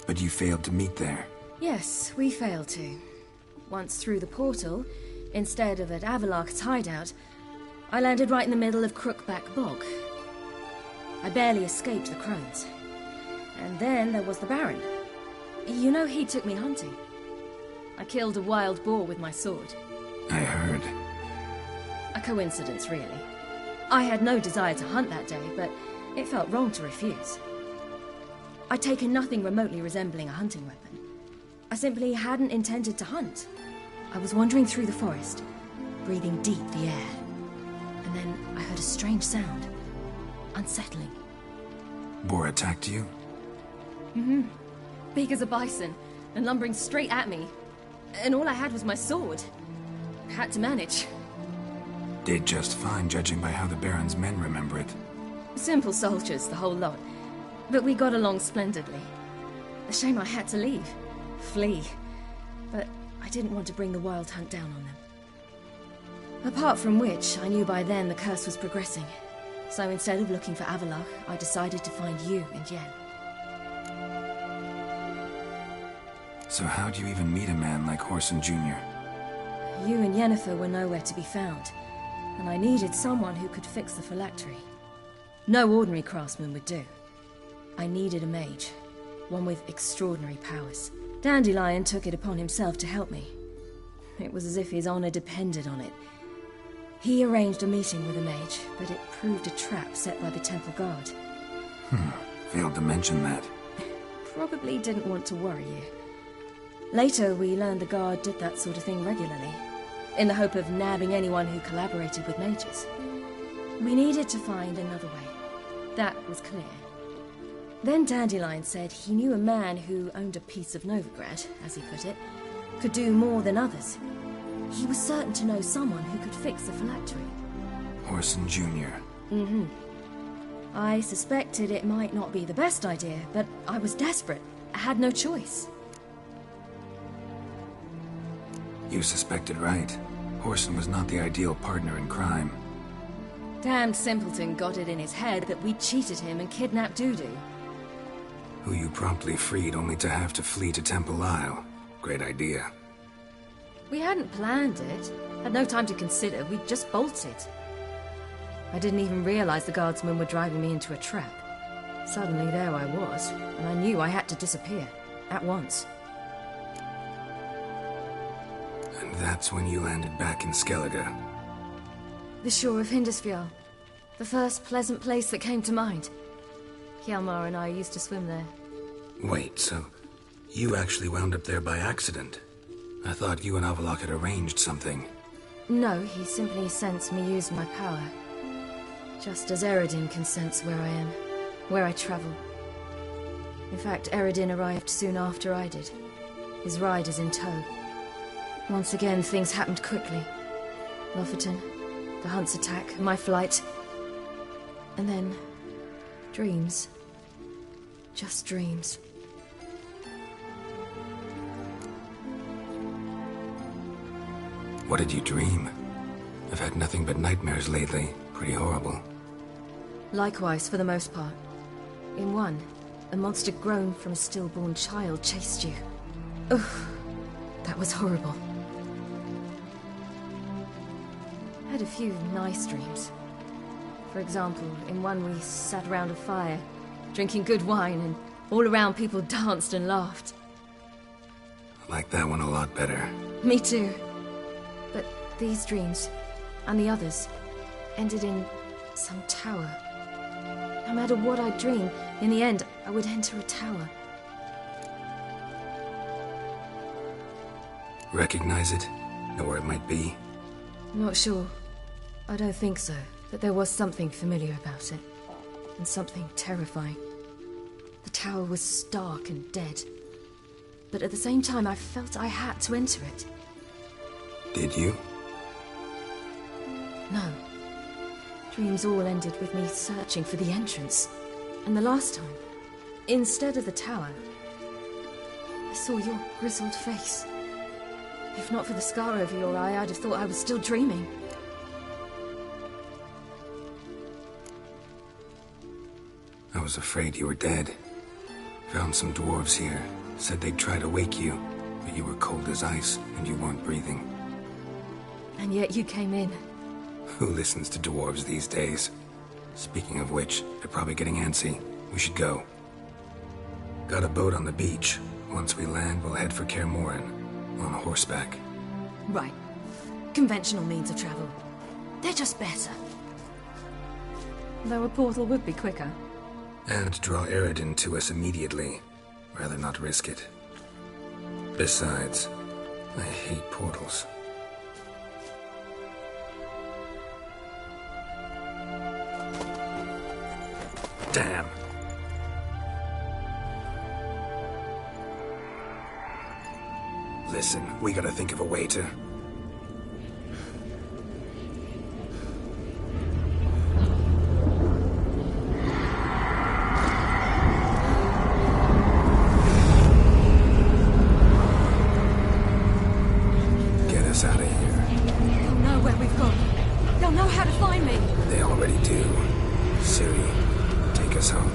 But you failed to meet there. Yes, we failed to. Once through the portal, instead of at Avalok's hideout, I landed right in the middle of Crookback Bog. I barely escaped the crones. And then there was the Baron. You know, he took me hunting. I killed a wild boar with my sword. I heard. A coincidence, really. I had no desire to hunt that day, but it felt wrong to refuse. I'd taken nothing remotely resembling a hunting weapon. I simply hadn't intended to hunt. I was wandering through the forest, breathing deep the air. And then I heard a strange sound. Unsettling. Boar attacked you? Mm-hmm. Big as a bison, and lumbering straight at me. And all I had was my sword. Had to manage. Did just fine, judging by how the Baron's men remember it. Simple soldiers, the whole lot. But we got along splendidly. A shame I had to leave. Flee. But I didn't want to bring the Wild Hunt down on them. Apart from which, I knew by then the curse was progressing. So instead of looking for Avallac'h, I decided to find you and Yen. So how'd you even meet a man like Whoreson Jr.? You and Yennefer were nowhere to be found, and I needed someone who could fix the phylactery. No ordinary craftsman would do. I needed a mage, one with extraordinary powers. Dandelion took it upon himself to help me. It was as if his honor depended on it. He arranged a meeting with a mage, but it proved a trap set by the temple guard. Failed to mention that. Probably didn't want to worry you. Later, we learned the guard did that sort of thing regularly, in the hope of nabbing anyone who collaborated with mages. We needed to find another way. That was clear. Then Dandelion said he knew a man who owned a piece of Novigrad, as he put it, could do more than others. He was certain to know someone who could fix the phylactery. Whoreson Jr. Mm-hmm. I suspected it might not be the best idea, but I was desperate. I had no choice. You suspected right. Whoreson was not the ideal partner in crime. Damned simpleton got it in his head that we cheated him and kidnapped Dudu. Who you promptly freed only to have to flee to Temple Isle. Great idea. We hadn't planned it. Had no time to consider. We just bolted. I didn't even realize the guardsmen were driving me into a trap. Suddenly there I was, and I knew I had to disappear. At once. And that's when you landed back in Skellige. The shore of Hindisfjall. The first pleasant place that came to mind. Hjalmar and I used to swim there. Wait, so you actually wound up there by accident? I thought you and Avallac'h had arranged something. No, he simply sensed me use my power. Just as Eredin can sense where I am, where I travel. In fact, Eredin arrived soon after I did. His riders in tow. Once again, things happened quickly. Lofoten, the Hunt's attack, my flight. And then... dreams. Just dreams. What did you dream? I've had nothing but nightmares lately. Pretty horrible. Likewise, for the most part. In one, a monster grown from a stillborn child chased you. Ugh, that was horrible. I had a few nice dreams. For example, in one we sat around a fire, drinking good wine, and all around people danced and laughed. I like that one a lot better. Me too. But these dreams, and the others, ended in some tower. No matter what I dream, in the end, I would enter a tower. Recognize it? Know where it might be? Not sure. I don't think so, but there was something familiar about it. And something terrifying. The tower was stark and dead. But at the same time, I felt I had to enter it. Did you? No. Dreams all ended with me searching for the entrance. And the last time, instead of the tower, I saw your grizzled face. If not for the scar over your eye, I'd have thought I was still dreaming. I was afraid you were dead. Found some dwarves here. Said they'd try to wake you, but you were cold as ice and you weren't breathing. And yet you came in. Who listens to dwarves these days? Speaking of which, they're probably getting antsy. We should go. Got a boat on the beach. Once we land, we'll head for Kaer Morhen. On horseback. Right. Conventional means of travel. They're just better. Though a portal would be quicker. And draw Eredin to us immediately. Rather not risk it. Besides, I hate portals. Damn. Listen, we gotta think of a way to... Get us out of here. They'll know where we've gone. They'll know how to find me. They already do. Siri, take us home.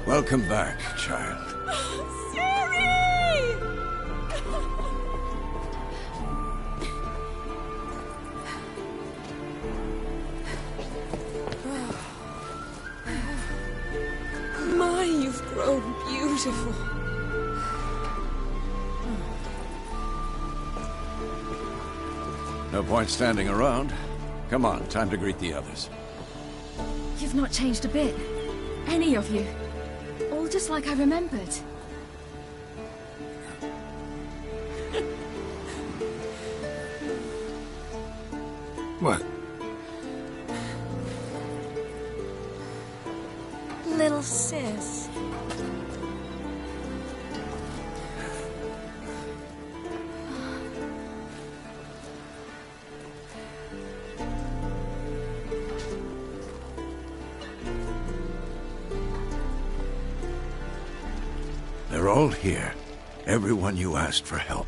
Welcome back, child. Siri! My, you've grown beautiful. No point standing around. Come on, time to greet the others. You've not changed a bit. Any of you. All just like I remembered. What? Little sis. They're all here. Everyone you asked for help.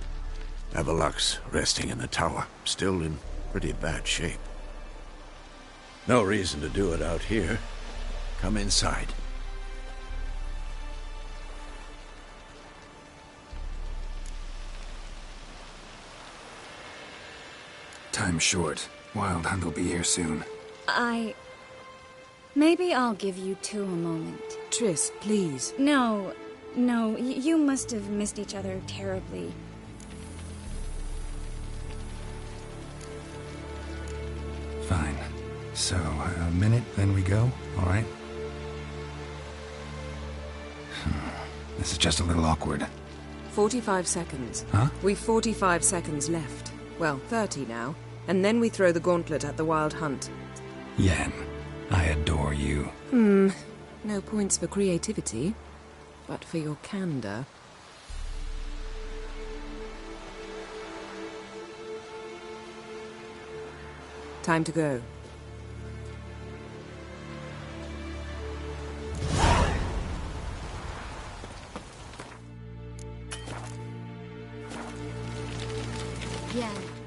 Avalok's resting in the tower, still in pretty bad shape. No reason to do it out here. Come inside. Time's short. Wild Hunt will be here soon. Maybe I'll give you two a moment. Triss, please. No, you must have missed each other terribly. Fine. So, a minute, then we go, all right? This is just a little awkward. 45 seconds. Huh? We've 45 seconds left. Well, 30 now. And then we throw the gauntlet at the Wild Hunt. Yen, I adore you. No points for creativity, but for your candor. Time to go. Yen.